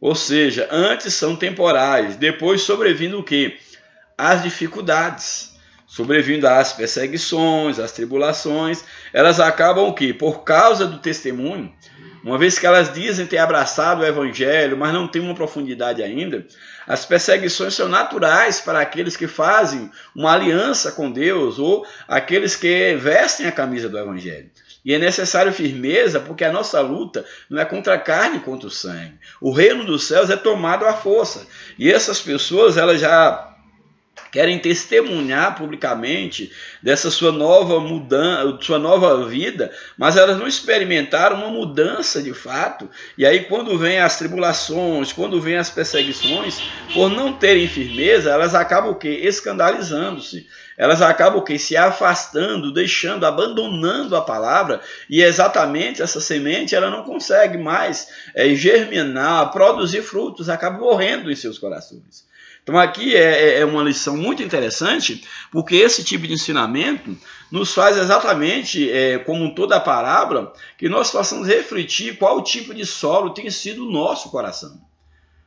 Ou seja, antes são temporais, depois sobrevindo o quê? As dificuldades, sobrevindo às perseguições, às tribulações, elas acabam o quê? Por causa do testemunho. Uma vez que elas dizem ter abraçado o evangelho, mas não têm uma profundidade ainda, as perseguições são naturais para aqueles que fazem uma aliança com Deus ou aqueles que vestem a camisa do evangelho. E é necessário firmeza, porque a nossa luta não é contra a carne e contra o sangue. O reino dos céus é tomado à força. E essas pessoas elas já querem testemunhar publicamente dessa sua nova mudança, sua nova vida, mas elas não experimentaram uma mudança de fato. E aí, quando vem as tribulações, quando vem as perseguições, por não terem firmeza, elas acabam o quê? Escandalizando-se. Elas acabam o quê? Se afastando, deixando, abandonando a palavra, e exatamente essa semente ela não consegue mais germinar, produzir frutos, acaba morrendo em seus corações. Então aqui é uma lição muito interessante, porque esse tipo de ensinamento nos faz exatamente, como toda a parábola, que nós possamos refletir qual tipo de solo tem sido o nosso coração.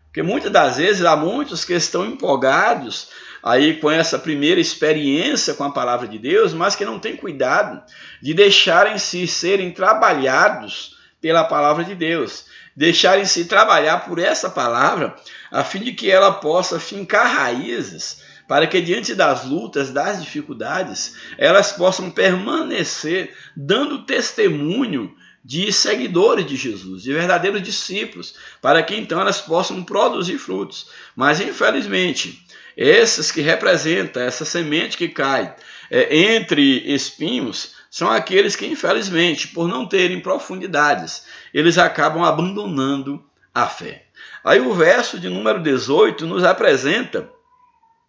Porque muitas das vezes há muitos que estão empolgados aí com essa primeira experiência com a palavra de Deus, mas que não têm cuidado de deixarem-se serem trabalhados pela palavra de Deus. Deixarem-se trabalhar por essa palavra, a fim de que ela possa fincar raízes, para que diante das lutas, das dificuldades, elas possam permanecer dando testemunho de seguidores de Jesus, de verdadeiros discípulos, para que então elas possam produzir frutos. Mas infelizmente, esses que representam essa semente que cai entre espinhos, são aqueles que, infelizmente, por não terem profundidades, eles acabam abandonando a fé. Aí o verso de número 18 nos apresenta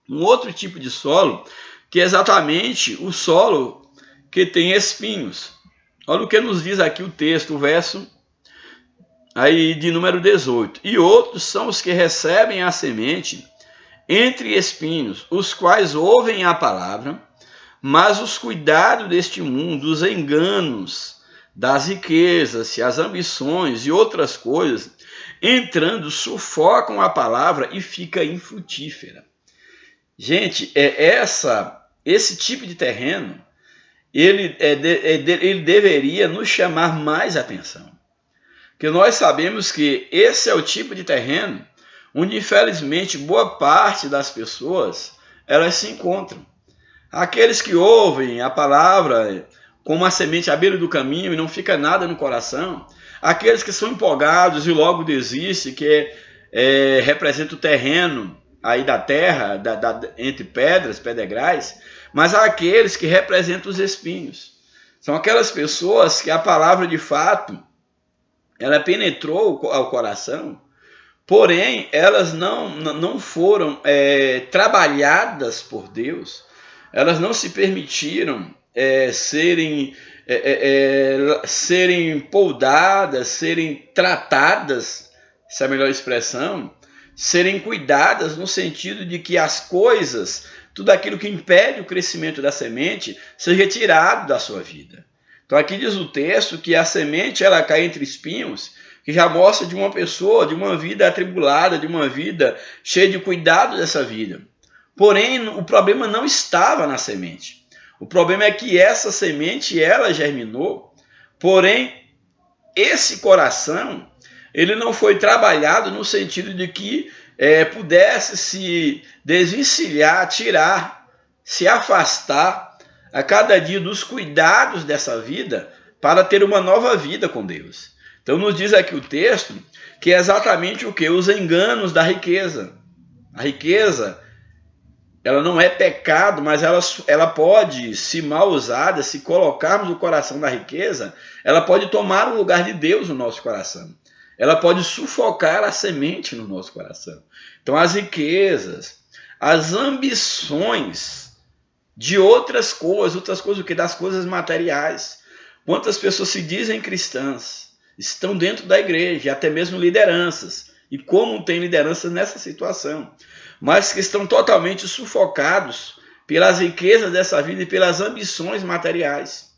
um outro tipo de solo, que é exatamente o solo que tem espinhos. Olha o que nos diz aqui o texto, o verso aí de número 18. E outros são os que recebem a semente entre espinhos, os quais ouvem a palavra, mas os cuidados deste mundo, os enganos das riquezas, as ambições e outras coisas, entrando, sufocam a palavra e fica infrutífera. Gente, esse tipo de terreno, ele deveria nos chamar mais atenção. Porque nós sabemos que esse é o tipo de terreno onde, infelizmente, boa parte das pessoas elas se encontram. Aqueles que ouvem a palavra como uma semente à beira do caminho e não fica nada no coração. Aqueles que são empolgados e logo desistem, que representa o terreno aí da terra, entre pedras, pedregais. Mas há aqueles que representam os espinhos. São aquelas pessoas que a palavra de fato, ela penetrou ao coração, porém elas não foram trabalhadas por Deus. Elas não se permitiram serem poldadas, serem tratadas, essa é a melhor expressão, serem cuidadas no sentido de que as coisas, tudo aquilo que impede o crescimento da semente, seja retirado da sua vida. Então aqui diz o texto que a semente ela cai entre espinhos, que já mostra de uma pessoa, de uma vida atribulada, de uma vida cheia de cuidado dessa vida. Porém, o problema não estava na semente. O problema é que essa semente, ela germinou, porém, esse coração, ele não foi trabalhado no sentido de que pudesse se desvencilhar, tirar, se afastar a cada dia dos cuidados dessa vida para ter uma nova vida com Deus. Então, nos diz aqui o texto que é exatamente o que? Os enganos da riqueza. A riqueza, ela não é pecado, mas ela pode, se mal usada, se colocarmos o coração da riqueza, ela pode tomar o lugar de Deus no nosso coração. Ela pode sufocar a semente no nosso coração. Então as riquezas, as ambições de outras coisas o que? Das coisas materiais. Quantas pessoas se dizem cristãs, estão dentro da igreja, até mesmo lideranças, e como tem lideranças nessa situação, mas que estão totalmente sufocados pelas riquezas dessa vida e pelas ambições materiais.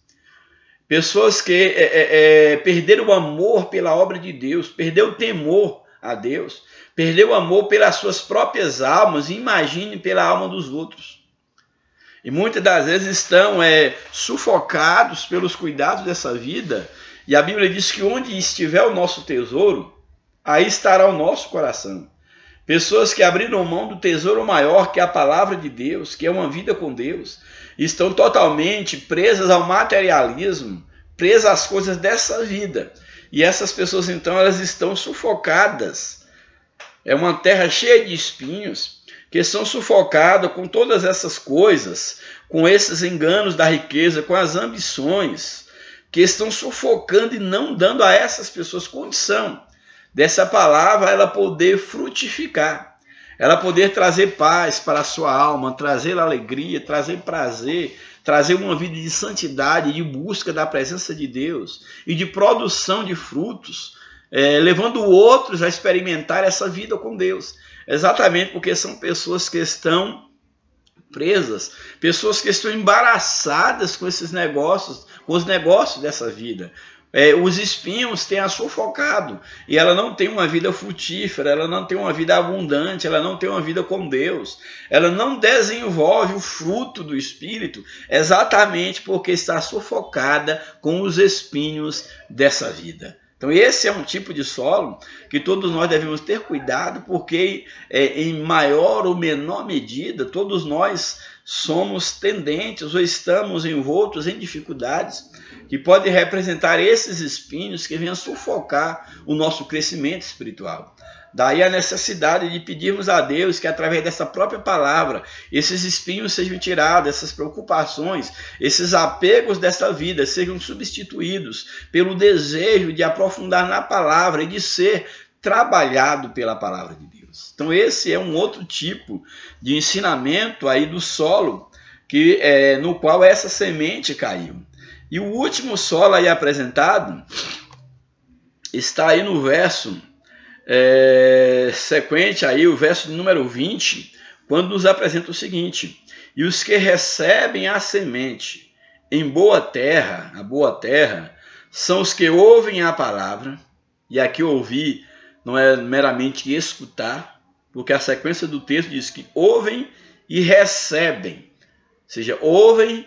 Pessoas que perderam o amor pela obra de Deus, perderam o temor a Deus, perderam o amor pelas suas próprias almas e imagine pela alma dos outros. E muitas das vezes estão sufocados pelos cuidados dessa vida, e a Bíblia diz que onde estiver o nosso tesouro, aí estará o nosso coração. Pessoas que abriram mão do tesouro maior, que é a palavra de Deus, que é uma vida com Deus, estão totalmente presas ao materialismo, presas às coisas dessa vida. E essas pessoas, então, elas estão sufocadas. É uma terra cheia de espinhos, que são sufocadas com todas essas coisas, com esses enganos da riqueza, com as ambições, que estão sufocando e não dando a essas pessoas condição dessa palavra ela poder frutificar, ela poder trazer paz para a sua alma, trazer alegria, trazer prazer, trazer uma vida de santidade, de busca da presença de Deus e de produção de frutos, levando outros a experimentar essa vida com Deus. Exatamente porque são pessoas que estão presas, pessoas que estão embaraçadas com esses negócios, com os negócios dessa vida. Os espinhos têm a sufocado e ela não tem uma vida frutífera, ela não tem uma vida abundante, ela não tem uma vida com Deus, ela não desenvolve o fruto do Espírito exatamente porque está sufocada com os espinhos dessa vida. Então esse é um tipo de solo que todos nós devemos ter cuidado, porque em maior ou menor medida todos nós somos tendentes ou estamos envoltos em dificuldades que podem representar esses espinhos que vêm a sufocar o nosso crescimento espiritual. Daí a necessidade de pedirmos a Deus que através dessa própria palavra esses espinhos sejam tirados, essas preocupações, esses apegos dessa vida sejam substituídos pelo desejo de aprofundar na palavra e de ser trabalhado pela palavra de Deus. Então esse é um outro tipo de ensinamento aí do solo no qual essa semente caiu. E o último solo aí apresentado está aí no verso sequente, aí, o verso de número 20, quando nos apresenta o seguinte: e os que recebem a semente em boa terra, a boa terra, são os que ouvem a palavra, e aqui ouvir não é meramente escutar, porque a sequência do texto diz que ouvem e recebem, ou seja, ouvem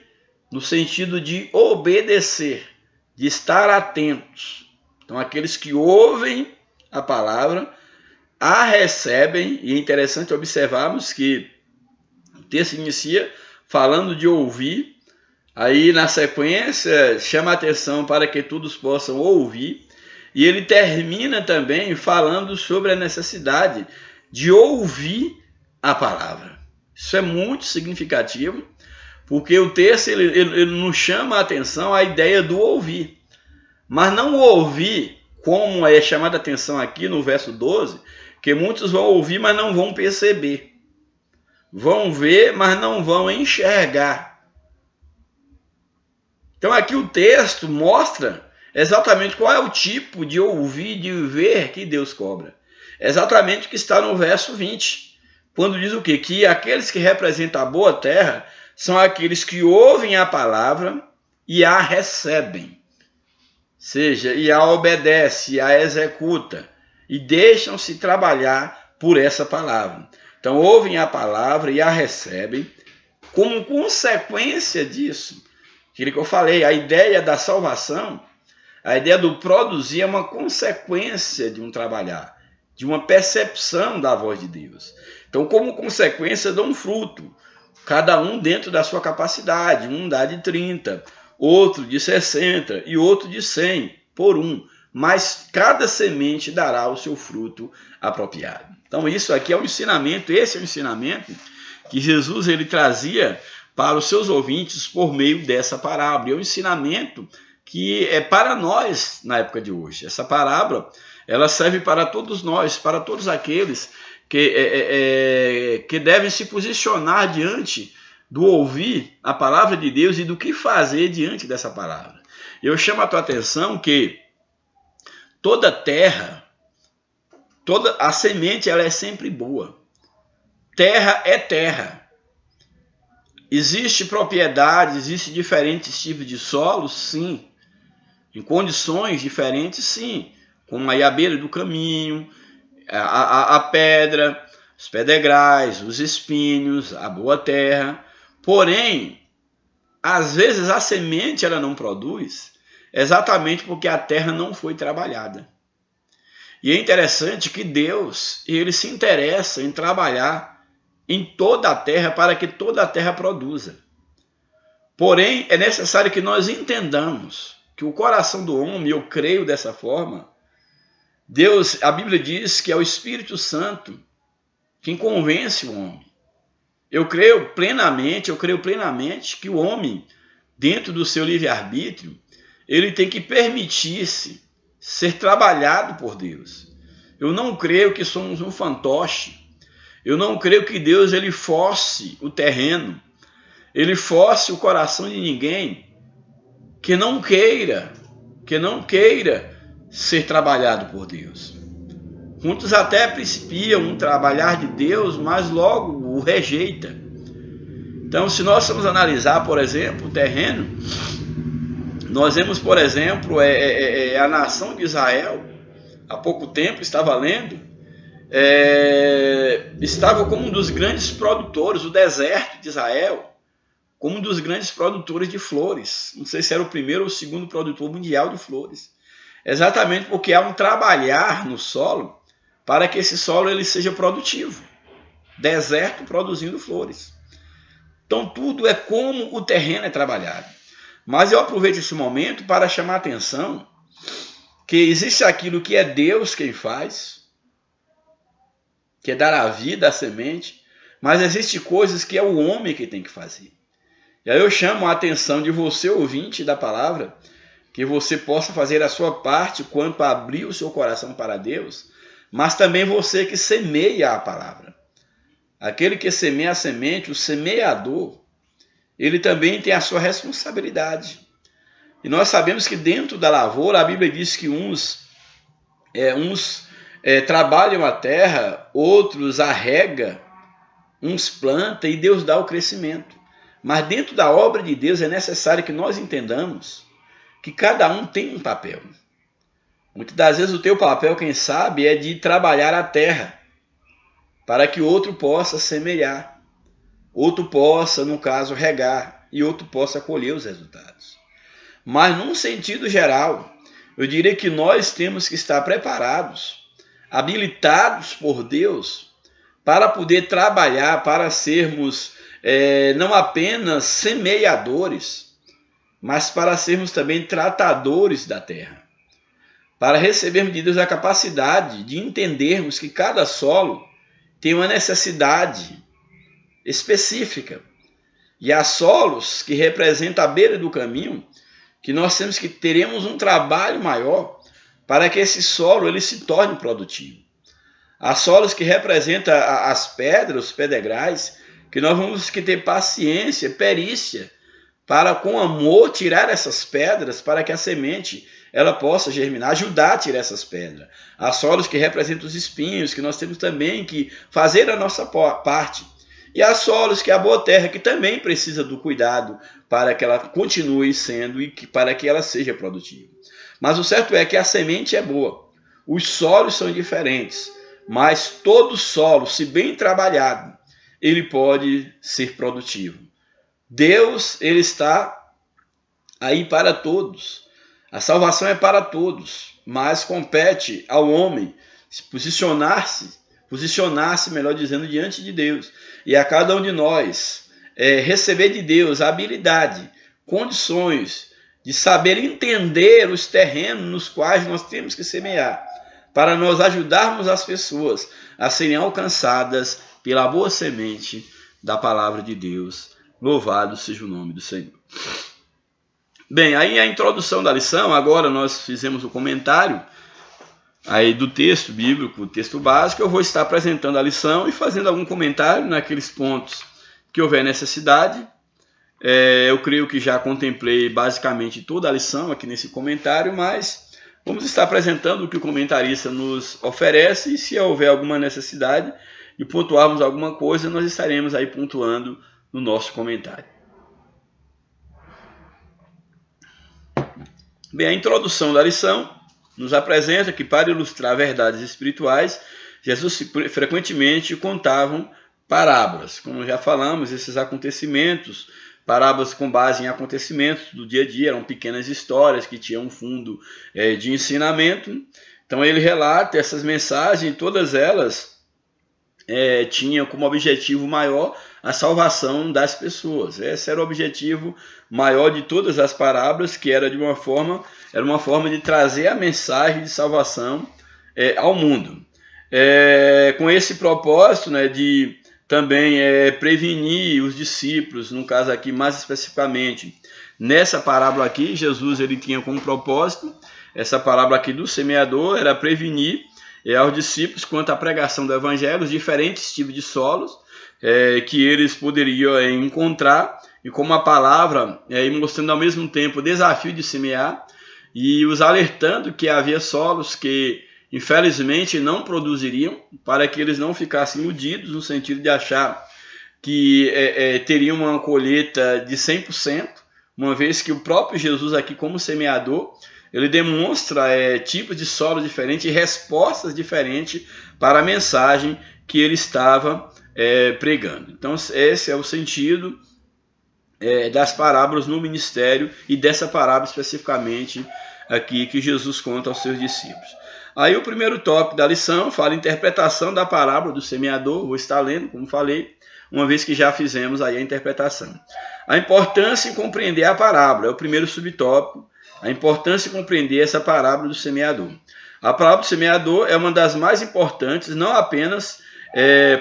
no sentido de obedecer, de estar atentos. Então, aqueles que ouvem a palavra, a recebem, e é interessante observarmos que o texto inicia falando de ouvir, aí na sequência chama a atenção para que todos possam ouvir, e ele termina também falando sobre a necessidade de ouvir a palavra. Isso é muito significativo, porque o texto ele nos chama a atenção a ideia do ouvir, mas não ouvir como é chamada a atenção aqui no verso 12, que muitos vão ouvir, mas não vão perceber. Vão ver, mas não vão enxergar. Então aqui o texto mostra exatamente qual é o tipo de ouvir e de ver que Deus cobra. Exatamente o que está no verso 20, quando diz o quê? Que aqueles que representam a boa terra são aqueles que ouvem a palavra e a recebem. Seja, e a obedece, e a executa, e deixam-se trabalhar por essa palavra. Então, ouvem a palavra e a recebem. Como consequência disso, aquilo que eu falei, a ideia da salvação, a ideia do produzir é uma consequência de um trabalhar, de uma percepção da voz de Deus. Então, como consequência, dá um fruto, cada um dentro da sua capacidade. Um dá de 30, outro de 60 e outro de 100 por um. Mas cada semente dará o seu fruto apropriado. Então isso aqui é um ensinamento, esse é o ensinamento que Jesus ele trazia para os seus ouvintes por meio dessa parábola. É um ensinamento que é para nós na época de hoje. Essa parábola ela serve para todos nós, para todos aqueles que devem se posicionar diante do ouvir a palavra de Deus e do que fazer diante dessa palavra. Eu chamo a tua atenção que toda terra, toda a semente ela é sempre boa. Terra é terra. Existe propriedade, existe diferentes tipos de solos, sim. Em condições diferentes, sim. Como aí a beira do caminho, a pedra, os pedregais, os espinhos, a boa terra. Porém, às vezes a semente ela não produz exatamente porque a terra não foi trabalhada. E é interessante que Deus ele se interessa em trabalhar em toda a terra para que toda a terra produza. Porém, é necessário que nós entendamos que o coração do homem, eu creio dessa forma, Deus, a Bíblia diz que é o Espírito Santo quem convence o homem. Eu creio plenamente que o homem, dentro do seu livre-arbítrio, ele tem que permitir-se ser trabalhado por Deus. Eu não creio que somos um fantoche. Eu não creio que Deus ele force o terreno, ele force o coração de ninguém que não queira ser trabalhado por Deus. Muitos até principiam um trabalhar de Deus, mas logo o rejeita. Então, se nós formos analisar, por exemplo, o terreno, nós vemos, por exemplo, a nação de Israel, há pouco tempo, estava lendo, estava como um dos grandes produtores, o deserto de Israel, como um dos grandes produtores de flores. Não sei se era o primeiro ou o segundo produtor mundial de flores. Exatamente porque há um trabalhar no solo para que esse solo ele seja produtivo. Deserto produzindo flores. Então tudo é como o terreno é trabalhado. Mas eu aproveito esse momento para chamar a atenção que existe aquilo que é Deus quem faz, que é dar a vida à semente, mas existe coisas que é o homem que tem que fazer. E aí eu chamo a atenção de você, ouvinte da palavra, que você possa fazer a sua parte quanto a abrir o seu coração para Deus, mas também você que semeia a palavra. Aquele que semeia a semente, o semeador, ele também tem a sua responsabilidade. E nós sabemos que dentro da lavoura, a Bíblia diz que uns trabalham a terra, outros arrega, uns plantam e Deus dá o crescimento. Mas dentro da obra de Deus é necessário que nós entendamos que cada um tem um papel. Muitas das vezes o teu papel, quem sabe, é de trabalhar a terra para que outro possa semear, outro possa, no caso, regar e outro possa colher os resultados. Mas num sentido geral, eu diria que nós temos que estar preparados, habilitados por Deus para poder trabalhar, para sermos não apenas semeadores, mas para sermos também tratadores da terra. Para recebermos de Deus a capacidade de entendermos que cada solo tem uma necessidade específica. E há solos que representam a beira do caminho, que nós teremos um trabalho maior para que esse solo ele se torne produtivo. Há solos que representam as pedras, os pedregais, que nós vamos ter paciência, perícia, para com amor tirar essas pedras, para que a semente ela possa germinar, ajudar a tirar essas pedras. Há solos que representam os espinhos, que nós temos também que fazer a nossa parte. E há solos que é a boa terra, que também precisa do cuidado para que ela continue sendo e para que ela seja produtiva. Mas o certo é que a semente é boa. Os solos são diferentes, mas todo solo, se bem trabalhado, ele pode ser produtivo. Deus, ele está aí para todos. A salvação é para todos, mas compete ao homem se posicionar-se, melhor dizendo, diante de Deus. E a cada um de nós receber de Deus a habilidade, condições de saber entender os terrenos nos quais nós temos que semear, para nós ajudarmos as pessoas a serem alcançadas pela boa semente da palavra de Deus. Louvado seja o nome do Senhor. Bem, aí a introdução da lição, agora nós fizemos o comentário aí do texto bíblico, o texto básico. Eu vou estar apresentando a lição e fazendo algum comentário naqueles pontos que houver necessidade. Eu creio que já contemplei basicamente toda a lição aqui nesse comentário, mas vamos estar apresentando o que o comentarista nos oferece, e se houver alguma necessidade de pontuarmos alguma coisa, nós estaremos aí pontuando no nosso comentário. Bem, a introdução da lição nos apresenta que, para ilustrar verdades espirituais, Jesus frequentemente contava parábolas. Como já falamos, esses acontecimentos, parábolas com base em acontecimentos do dia a dia, eram pequenas histórias que tinham um fundo de ensinamento. Então ele relata essas mensagens, todas elas tinham como objetivo maior a salvação das pessoas. Esse era o objetivo maior de todas as parábolas, que era uma forma de trazer a mensagem de salvação ao mundo. Com esse propósito, né, de também prevenir os discípulos, no caso aqui mais especificamente, nessa parábola aqui, Jesus ele tinha como propósito, essa parábola aqui do semeador era prevenir aos discípulos quanto à pregação do evangelho, os diferentes tipos de solos que eles poderiam encontrar, e como a palavra, mostrando ao mesmo tempo o desafio de semear, e os alertando que havia solos que infelizmente não produziriam, para que eles não ficassem iludidos no sentido de achar que teriam uma colheita de 100%, uma vez que o próprio Jesus aqui como semeador, ele demonstra tipos de solo diferentes e respostas diferentes para a mensagem que ele estava pregando. Então esse é o sentido das parábolas no ministério e dessa parábola especificamente aqui que Jesus conta aos seus discípulos. Aí o primeiro tópico da lição fala a interpretação da parábola do semeador. Vou estar lendo, como falei, uma vez que já fizemos aí a interpretação. A importância em compreender a parábola é o primeiro subtópico. A importância em compreender essa parábola do semeador. A parábola do semeador é uma das mais importantes, não apenas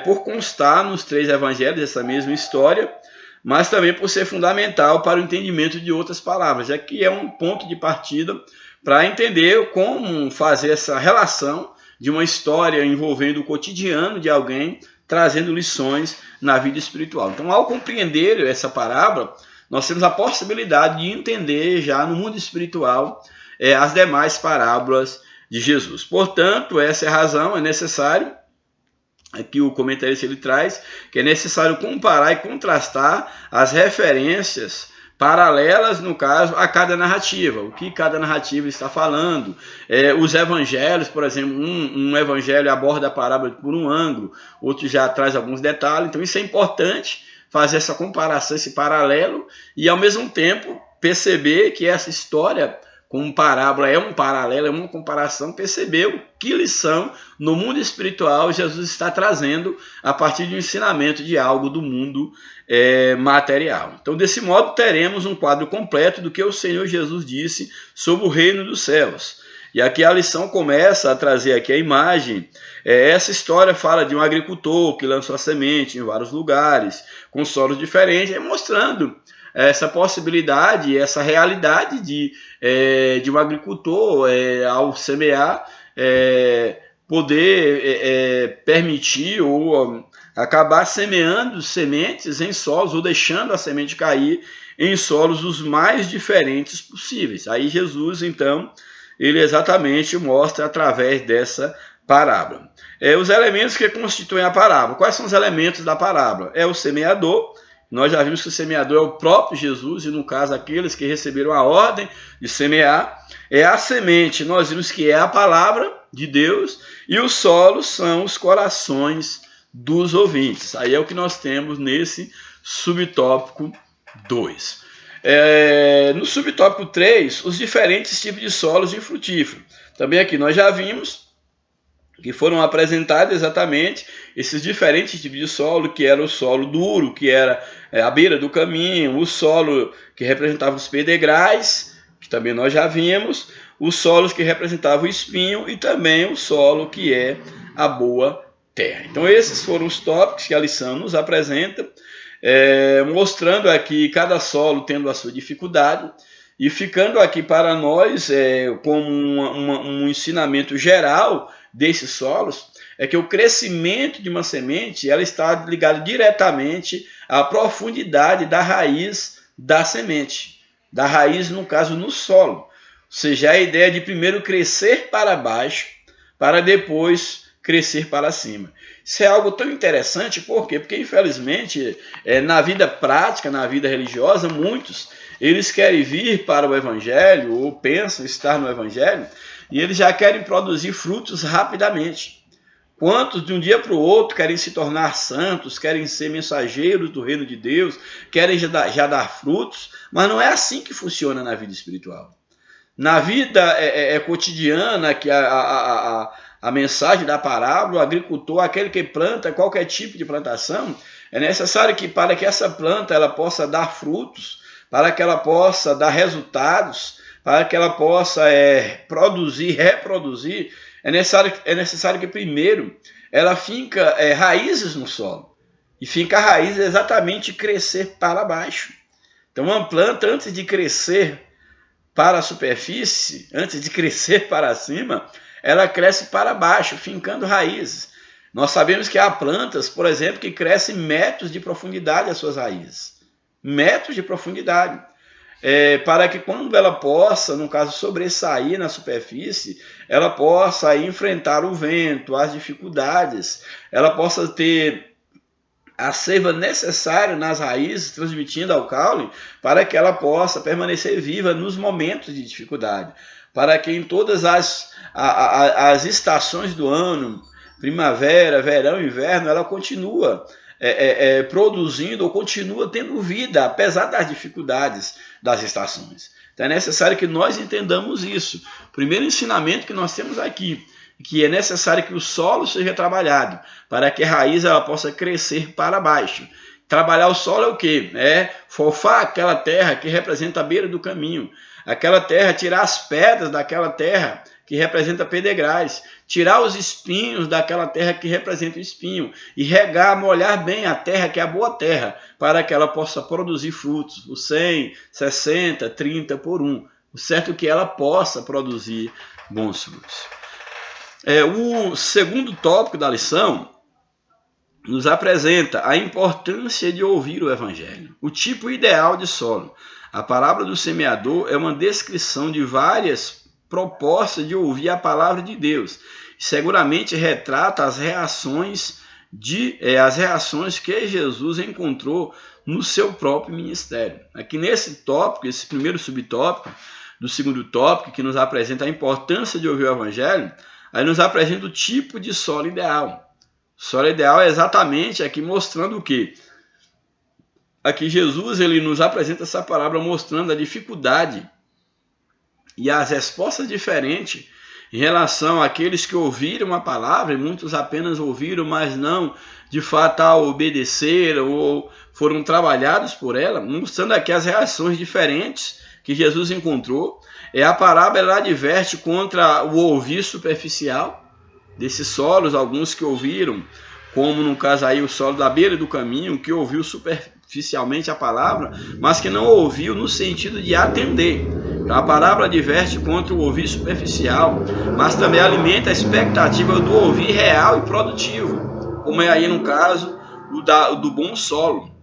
por constar nos 3 evangelhos essa mesma história, mas também por ser fundamental para o entendimento de outras palavras, já que é um ponto de partida para entender como fazer essa relação de uma história envolvendo o cotidiano de alguém, trazendo lições na vida espiritual. Então, ao compreender essa parábola, nós temos a possibilidade de entender já no mundo espiritual as demais parábolas de Jesus. Portanto, essa é a razão, é necessário, aqui o comentarista ele traz, que é necessário comparar e contrastar as referências paralelas, no caso, a cada narrativa, o que cada narrativa está falando. Os evangelhos, por exemplo, um evangelho aborda a parábola por um ângulo, outro já traz alguns detalhes, então isso é importante, fazer essa comparação, esse paralelo, e ao mesmo tempo perceber que essa história, como parábola, é um paralelo, é uma comparação, perceber que lição no mundo espiritual Jesus está trazendo a partir de um ensinamento de algo do mundo material. Então, desse modo, teremos um quadro completo do que o Senhor Jesus disse sobre o reino dos céus. E aqui a lição começa a trazer aqui a imagem. Essa história fala de um agricultor que lançou a semente em vários lugares, com solos diferentes, mostrando essa possibilidade, essa realidade de um agricultor, ao semear, poder permitir ou acabar semeando sementes em solos ou deixando a semente cair em solos os mais diferentes possíveis. Aí Jesus, então, ele exatamente mostra através dessa parábola. Os elementos que constituem a parábola. Quais são os elementos da parábola? É o semeador. Nós já vimos que o semeador é o próprio Jesus, e no caso aqueles que receberam a ordem de semear. É a semente, nós vimos que é a palavra de Deus, e os solos são os corações dos ouvintes. Aí é o que nós temos nesse subtópico 2. No subtópico 3, os diferentes tipos de solos infrutíferos. Também aqui nós já vimos que foram apresentados exatamente esses diferentes tipos de solo, que era o solo duro, que era a beira do caminho, o solo que representava os pedregais, que também nós já vimos, os solos que representavam o espinho e também o solo que é a boa terra. Então esses foram os tópicos que a lição nos apresenta, mostrando aqui cada solo tendo a sua dificuldade, e ficando aqui para nós como um ensinamento geral desses solos, é que o crescimento de uma semente ela está ligado diretamente à profundidade da raiz da semente, da raiz, no caso, no solo. Ou seja, a ideia de primeiro crescer para baixo, para depois crescer para cima. Isso é algo tão interessante, por quê? Porque, infelizmente, na vida prática, na vida religiosa, muitos eles querem vir para o Evangelho, ou pensam estar no Evangelho, e eles já querem produzir frutos rapidamente. Quantos de um dia para o outro querem se tornar santos, querem ser mensageiros do reino de Deus, querem já dar frutos, mas não é assim que funciona na vida espiritual. Na vida cotidiana, que a mensagem da parábola, o agricultor, aquele que planta qualquer tipo de plantação, é necessário que para que essa planta ela possa dar frutos, para que ela possa dar resultados, para que ela possa produzir, reproduzir, é necessário que primeiro ela finca raízes no solo. E fincar raiz é exatamente crescer para baixo. Então, uma planta, antes de crescer para a superfície, antes de crescer para cima, ela cresce para baixo, fincando raízes. Nós sabemos que há plantas, por exemplo, que crescem metros de profundidade as suas raízes. Metros de profundidade. Para que quando ela possa, no caso, sobressair na superfície, ela possa enfrentar o vento, as dificuldades, ela possa ter a seiva necessária nas raízes, transmitindo ao caule, para que ela possa permanecer viva nos momentos de dificuldade, para que em todas as estações do ano, primavera, verão, inverno, ela continua produzindo ou continua tendo vida, apesar das dificuldades das estações. Então é necessário que nós entendamos isso. O primeiro ensinamento que nós temos aqui, que é necessário que o solo seja trabalhado, para que a raiz ela possa crescer para baixo. Trabalhar o solo é o quê? É fofar aquela terra que representa a beira do caminho. Aquela terra, tirar as pedras daquela terra que representa pedregais, tirar os espinhos daquela terra que representa o espinho e regar, molhar bem a terra, que é a boa terra, para que ela possa produzir frutos, o 100, 60, 30 por 1. O certo é que ela possa produzir bons frutos. O segundo tópico da lição nos apresenta a importância de ouvir o Evangelho. O tipo ideal de solo. A parábola do semeador é uma descrição de várias propostas de ouvir a palavra de Deus. Seguramente retrata as reações que Jesus encontrou no seu próprio ministério. Aqui nesse tópico, esse primeiro subtópico, do segundo tópico, que nos apresenta a importância de ouvir o Evangelho, aí nos apresenta o tipo de solo ideal. O solo ideal é exatamente aqui mostrando o quê? Aqui Jesus ele nos apresenta essa palavra mostrando a dificuldade e as respostas diferentes em relação àqueles que ouviram a palavra, e muitos apenas ouviram, mas não de fato a obedeceram ou foram trabalhados por ela, mostrando aqui as reações diferentes que Jesus encontrou. A parábola ela adverte contra o ouvir superficial desses solos, alguns que ouviram, como no caso aí o solo da beira do caminho, que ouviu superficialmente a palavra, mas que não ouviu no sentido de atender. Então a parábola adverte contra o ouvir superficial, mas também alimenta a expectativa do ouvir real e produtivo, como é aí no caso do bom solo,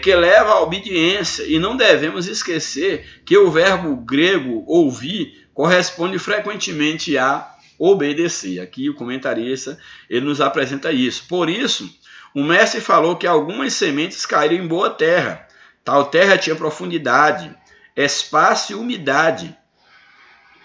que leva à obediência. E não devemos esquecer que o verbo grego ouvir corresponde frequentemente a obedecer. Aqui o comentarista ele nos apresenta isso. Por isso, o mestre falou que algumas sementes caíram em boa terra. Tal terra tinha profundidade, espaço e umidade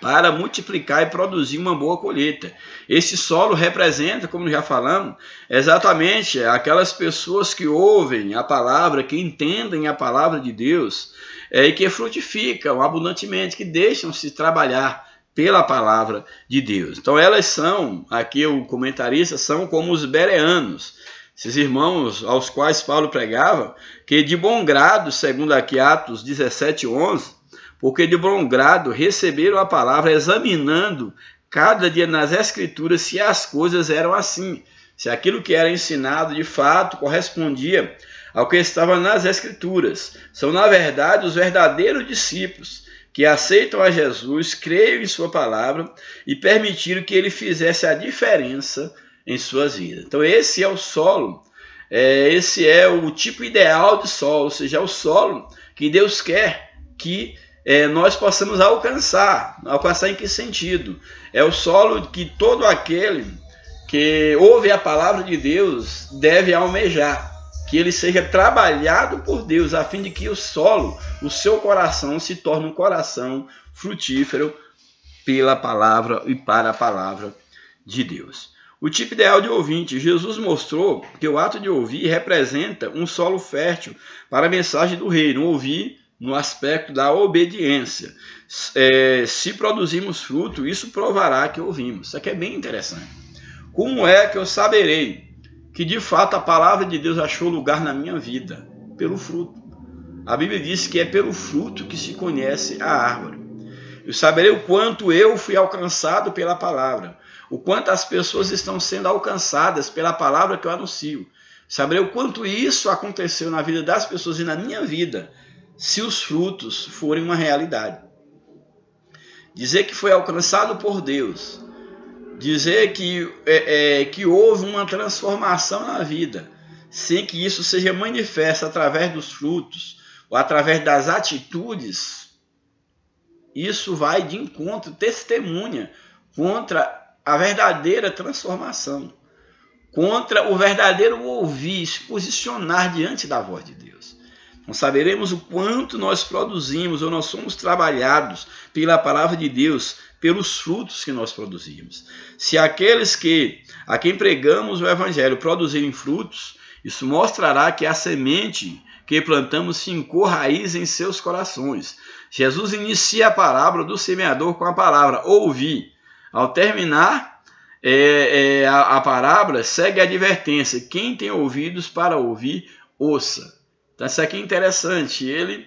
para multiplicar e produzir uma boa colheita. Esse solo representa, como já falamos, exatamente aquelas pessoas que ouvem a palavra, que entendem a palavra de Deus e que frutificam abundantemente, que deixam-se trabalhar pela palavra de Deus. Então elas são, aqui o comentarista, são como os bereanos, esses irmãos aos quais Paulo pregava, que de bom grado, segundo aqui Atos 17:11, porque de bom grado receberam a palavra, examinando cada dia nas Escrituras se as coisas eram assim, se aquilo que era ensinado de fato correspondia ao que estava nas Escrituras. São, na verdade, os verdadeiros discípulos que aceitam a Jesus, creem em sua palavra e permitiram que ele fizesse a diferença em suas vidas. Então esse é o solo, esse é o tipo ideal de solo, ou seja, é o solo que Deus quer que nós possamos alcançar. Alcançar em que sentido? É o solo que todo aquele que ouve a palavra de Deus deve almejar, que ele seja trabalhado por Deus, a fim de que o solo, o seu coração, se torne um coração frutífero pela palavra e para a palavra de Deus. O tipo ideal de ouvinte. Jesus mostrou que o ato de ouvir representa um solo fértil para a mensagem do reino. Ouvir no aspecto da obediência. Se produzimos fruto, isso provará que ouvimos. Isso aqui é bem interessante. Como é que eu saberei que de fato a palavra de Deus achou lugar na minha vida? Pelo fruto. A Bíblia diz que é pelo fruto que se conhece a árvore. Eu saberei o quanto eu fui alcançado pela palavra, o quanto as pessoas estão sendo alcançadas pela palavra que eu anuncio. Saberei o quanto isso aconteceu na vida das pessoas e na minha vida, se os frutos forem uma realidade. Dizer que foi alcançado por Deus, dizer que houve uma transformação na vida, sem que isso seja manifesto através dos frutos ou através das atitudes, isso vai de encontro, testemunha contra a verdadeira transformação, contra o verdadeiro ouvir, se posicionar diante da voz de Deus. Não saberemos o quanto nós produzimos ou nós somos trabalhados pela palavra de Deus, pelos frutos que nós produzimos. Se aqueles a quem pregamos o evangelho produzirem frutos, isso mostrará que a semente que plantamos fincou raiz em seus corações. Jesus inicia a parábola do semeador com a palavra ouvi. Ao terminar a parábola, segue a advertência: quem tem ouvidos para ouvir, ouça. Então isso aqui é interessante, ele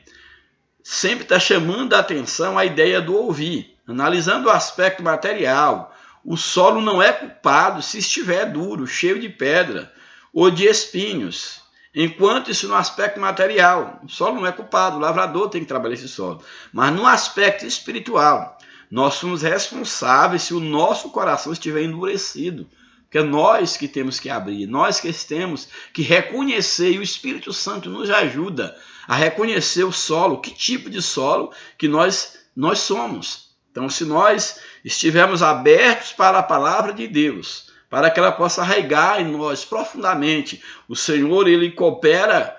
sempre está chamando a atenção a ideia do ouvir, analisando o aspecto material. O solo não é culpado se estiver duro, cheio de pedra ou de espinhos, enquanto isso no aspecto material, o solo não é culpado, o lavrador tem que trabalhar esse solo. Mas no aspecto espiritual, nós somos responsáveis se o nosso coração estiver endurecido. Porque é nós que temos que abrir, nós que temos que reconhecer, e o Espírito Santo nos ajuda a reconhecer o solo, que tipo de solo que nós somos. Então, se nós estivermos abertos para a palavra de Deus, para que ela possa arraigar em nós profundamente, o Senhor ele coopera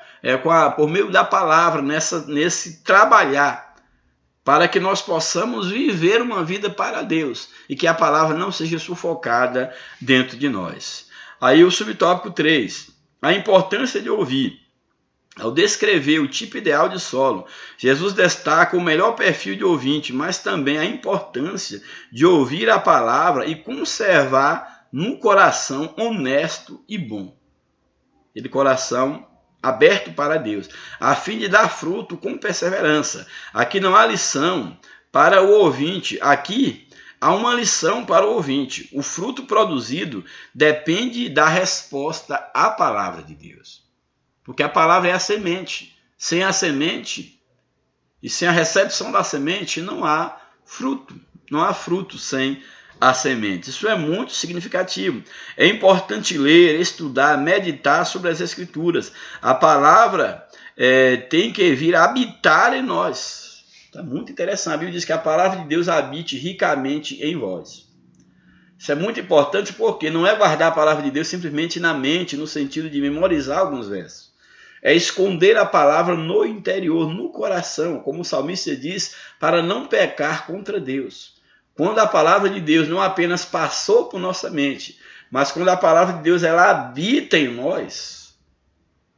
por meio da palavra nesse trabalhar, para que nós possamos viver uma vida para Deus e que a palavra não seja sufocada dentro de nós. Aí o subtópico 3, a importância de ouvir. Ao descrever o tipo ideal de solo, Jesus destaca o melhor perfil de ouvinte, mas também a importância de ouvir a palavra e conservar num coração honesto e bom. Aquele coração aberto para Deus, a fim de dar fruto com perseverança. Aqui não há lição para o ouvinte, aqui há uma lição para o ouvinte. O fruto produzido depende da resposta à palavra de Deus. Porque a palavra é a semente. Sem a semente e sem a recepção da semente não há fruto. Não há fruto sem a semente. Isso é muito significativo. É importante ler, estudar, meditar sobre as Escrituras. A palavra tem que vir habitar em nós. Está muito interessante. A Bíblia diz que a palavra de Deus habite ricamente em vós. Isso é muito importante porque não é guardar a palavra de Deus simplesmente na mente, no sentido de memorizar alguns versos. É esconder a palavra no interior, no coração, como o salmista diz, para não pecar contra Deus. Quando a palavra de Deus não apenas passou por nossa mente, mas quando a palavra de Deus ela habita em nós,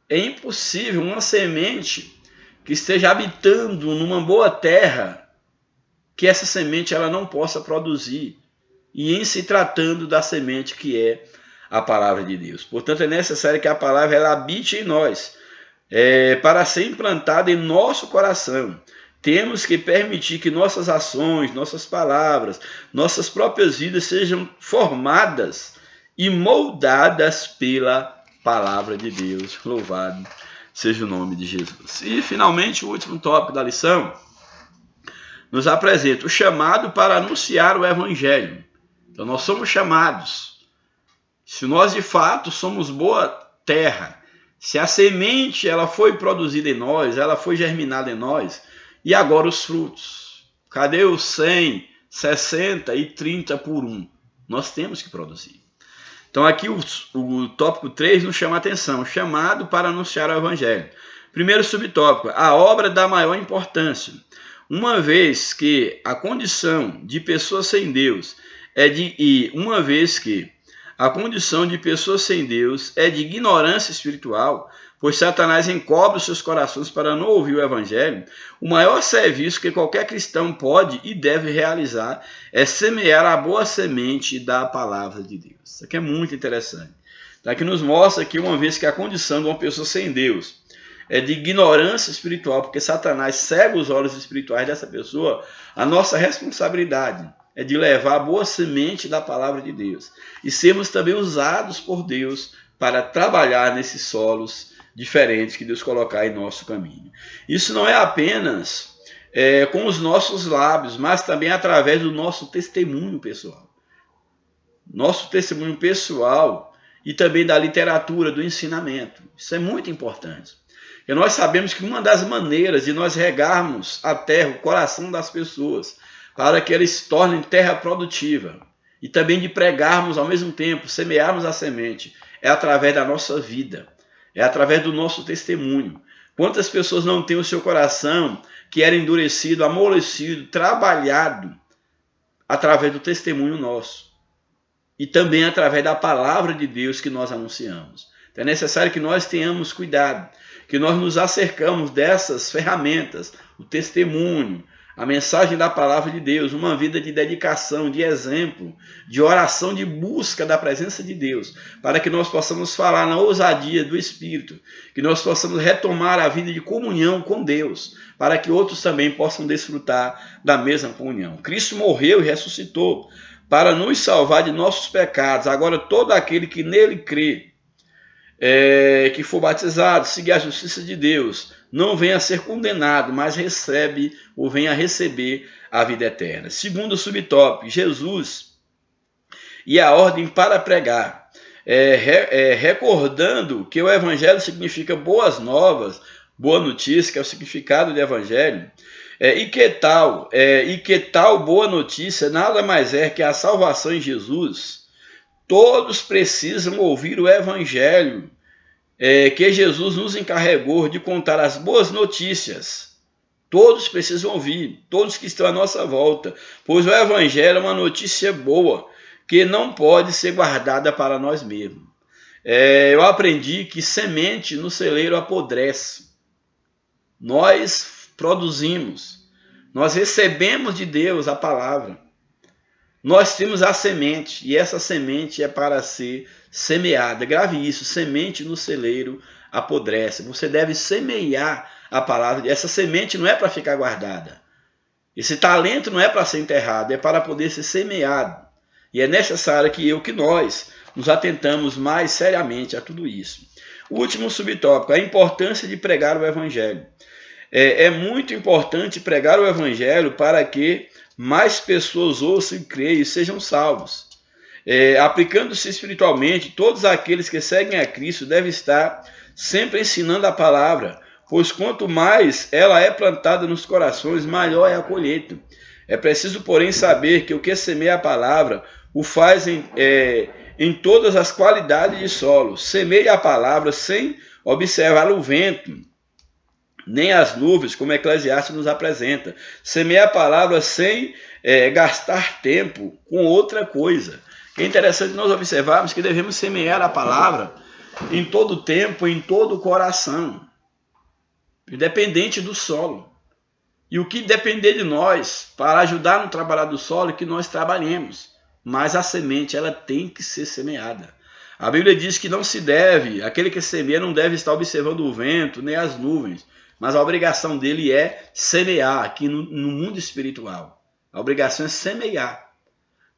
é impossível uma semente que esteja habitando numa boa terra, que essa semente ela não possa produzir, e em se tratando da semente que é a palavra de Deus. Portanto, é necessário que a palavra ela habite em nós, para ser implantada em nosso coração. Temos que permitir que nossas ações, nossas palavras, nossas próprias vidas sejam formadas e moldadas pela palavra de Deus. Louvado seja o nome de Jesus. E, finalmente, o último tópico da lição nos apresenta o chamado para anunciar o Evangelho. Então, nós somos chamados. Se nós, de fato, somos boa terra, se a semente ela foi produzida em nós, ela foi germinada em nós, e agora os frutos? Cadê os 100, 60 e 30 por 1? Nós temos que produzir. Então aqui o tópico 3 nos chama a atenção, chamado para anunciar o Evangelho. Primeiro subtópico, a obra da maior importância. Uma vez que a condição de pessoas sem Deus é de ignorância espiritual, pois Satanás encobre os seus corações para não ouvir o Evangelho, o maior serviço que qualquer cristão pode e deve realizar é semear a boa semente da palavra de Deus. Isso aqui é muito interessante. Então, aqui nos mostra que uma vez que a condição de uma pessoa sem Deus é de ignorância espiritual, porque Satanás cega os olhos espirituais dessa pessoa, a nossa responsabilidade é de levar a boa semente da palavra de Deus e sermos também usados por Deus para trabalhar nesses solos diferentes que Deus colocar em nosso caminho. Isso não é apenas com os nossos lábios, mas também através do nosso testemunho pessoal. Nosso testemunho pessoal e também da literatura, do ensinamento. Isso é muito importante. E nós sabemos que uma das maneiras de nós regarmos a terra, o coração das pessoas, para que eles se tornem terra produtiva, e também de pregarmos ao mesmo tempo, semearmos a semente, é através da nossa vida, é através do nosso testemunho. Quantas pessoas não têm o seu coração que era endurecido, amolecido, trabalhado, através do testemunho nosso, e também através da palavra de Deus que nós anunciamos. Então é necessário que nós tenhamos cuidado, que nós nos acercamos dessas ferramentas, o testemunho, a mensagem da palavra de Deus, uma vida de dedicação, de exemplo, de oração, de busca da presença de Deus, para que nós possamos falar na ousadia do Espírito, que nós possamos retomar a vida de comunhão com Deus, para que outros também possam desfrutar da mesma comunhão. Cristo morreu e ressuscitou para nos salvar de nossos pecados. Agora todo aquele que nele crê, que for batizado, seguir a justiça de Deus, não venha a ser condenado, mas recebe ou venha a receber a vida eterna. Segundo subtópico, Jesus e a ordem para pregar. Recordando que o evangelho significa boas novas, boa notícia, que é o significado do evangelho. E que tal boa notícia nada mais é que a salvação em Jesus. Todos precisam ouvir o evangelho que Jesus nos encarregou de contar as boas notícias. Todos precisam ouvir, todos que estão à nossa volta, pois o evangelho é uma notícia boa, que não pode ser guardada para nós mesmos. Eu aprendi que semente no celeiro apodrece. Nós produzimos, nós recebemos de Deus a palavra. Nós temos a semente, e essa semente é para ser semeada. Grave isso, semente no celeiro apodrece. Você deve semear a palavra. Essa semente não é para ficar guardada. Esse talento não é para ser enterrado, é para poder ser semeado. E é necessário que nós nos atentamos mais seriamente a tudo isso. O último subtópico, a importância de pregar o evangelho. É muito importante pregar o evangelho para que mais pessoas ouçam e creiam e sejam salvos. Aplicando-se espiritualmente, todos aqueles que seguem a Cristo devem estar sempre ensinando a palavra, pois quanto mais ela é plantada nos corações, maior é a colheita. É preciso, porém, saber que o que semeia a palavra o faz em todas as qualidades de solo. Semeia a palavra sem observar o vento, nem as nuvens, como Eclesiastes nos apresenta. Semeia a palavra sem gastar tempo com outra coisa. É interessante nós observarmos que devemos semear a palavra em todo tempo, em todo o coração, independente do solo. E o que depender de nós para ajudar no trabalhar do solo é que nós trabalhemos. Mas a semente ela tem que ser semeada. A Bíblia diz que não se deve, aquele que semeia não deve estar observando o vento nem as nuvens, mas a obrigação dele é semear aqui no mundo espiritual. A obrigação é semear.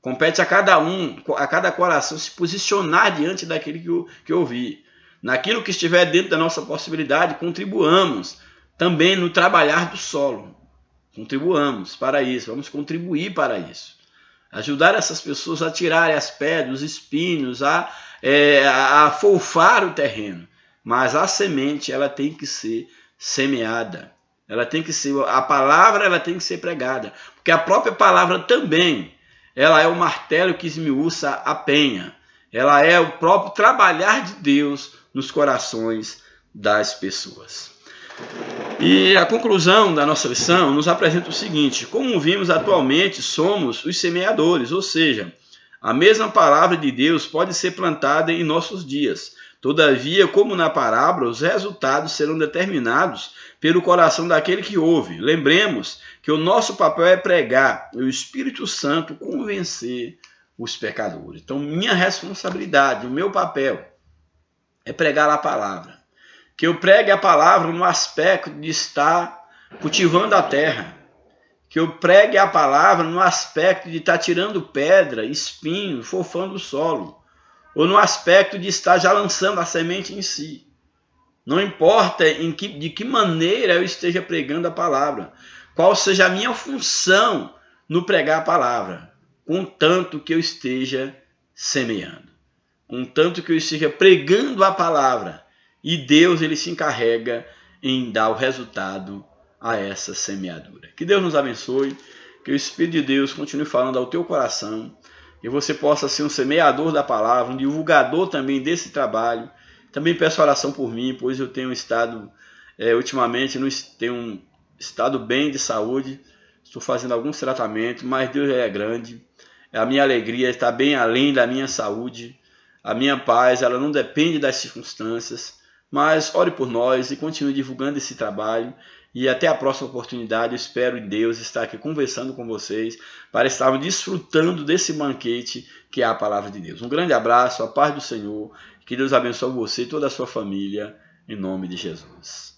Compete a cada um, a cada coração se posicionar diante daquilo que ouvir. Naquilo que estiver dentro da nossa possibilidade, contribuamos também no trabalhar do solo. Contribuamos para isso, vamos contribuir para isso. Ajudar essas pessoas a tirarem as pedras, os espinhos, a afofar o terreno. Mas a semente ela tem que ser semeada. Ela tem que ser, a palavra ela tem que ser pregada. Porque a própria palavra também, ela é o martelo que esmiuça a penha. Ela é o próprio trabalhar de Deus nos corações das pessoas. E a conclusão da nossa lição nos apresenta o seguinte: como vimos atualmente, somos os semeadores, ou seja, a mesma palavra de Deus pode ser plantada em nossos dias. Todavia, como na parábola, os resultados serão determinados pelo coração daquele que ouve. Lembremos que o nosso papel é pregar e o Espírito Santo convencer os pecadores. Então, minha responsabilidade, o meu papel é pregar a palavra. Que eu pregue a palavra no aspecto de estar cultivando a terra. Que eu pregue a palavra no aspecto de estar tirando pedra, espinho, fofando o solo. ou no aspecto de estar já lançando a semente em si. Não importa de que maneira eu esteja pregando a palavra, qual seja a minha função no pregar a palavra, contanto que eu esteja semeando, contanto que eu esteja pregando a palavra, e Deus ele se encarrega em dar o resultado a essa semeadura. Que Deus nos abençoe, que o Espírito de Deus continue falando ao teu coração, que você possa ser um semeador da palavra, um divulgador também desse trabalho. Também peço oração por mim, pois eu tenho estado, ultimamente, tenho estado bem de saúde, estou fazendo alguns tratamentos, mas Deus é grande. A minha alegria está bem além da minha saúde. A minha paz, ela não depende das circunstâncias, mas ore por nós e continue divulgando esse trabalho. E até a próxima oportunidade, eu espero em Deus estar aqui conversando com vocês para estarmos desfrutando desse banquete que é a palavra de Deus. Um grande abraço, a paz do Senhor, que Deus abençoe você e toda a sua família, em nome de Jesus.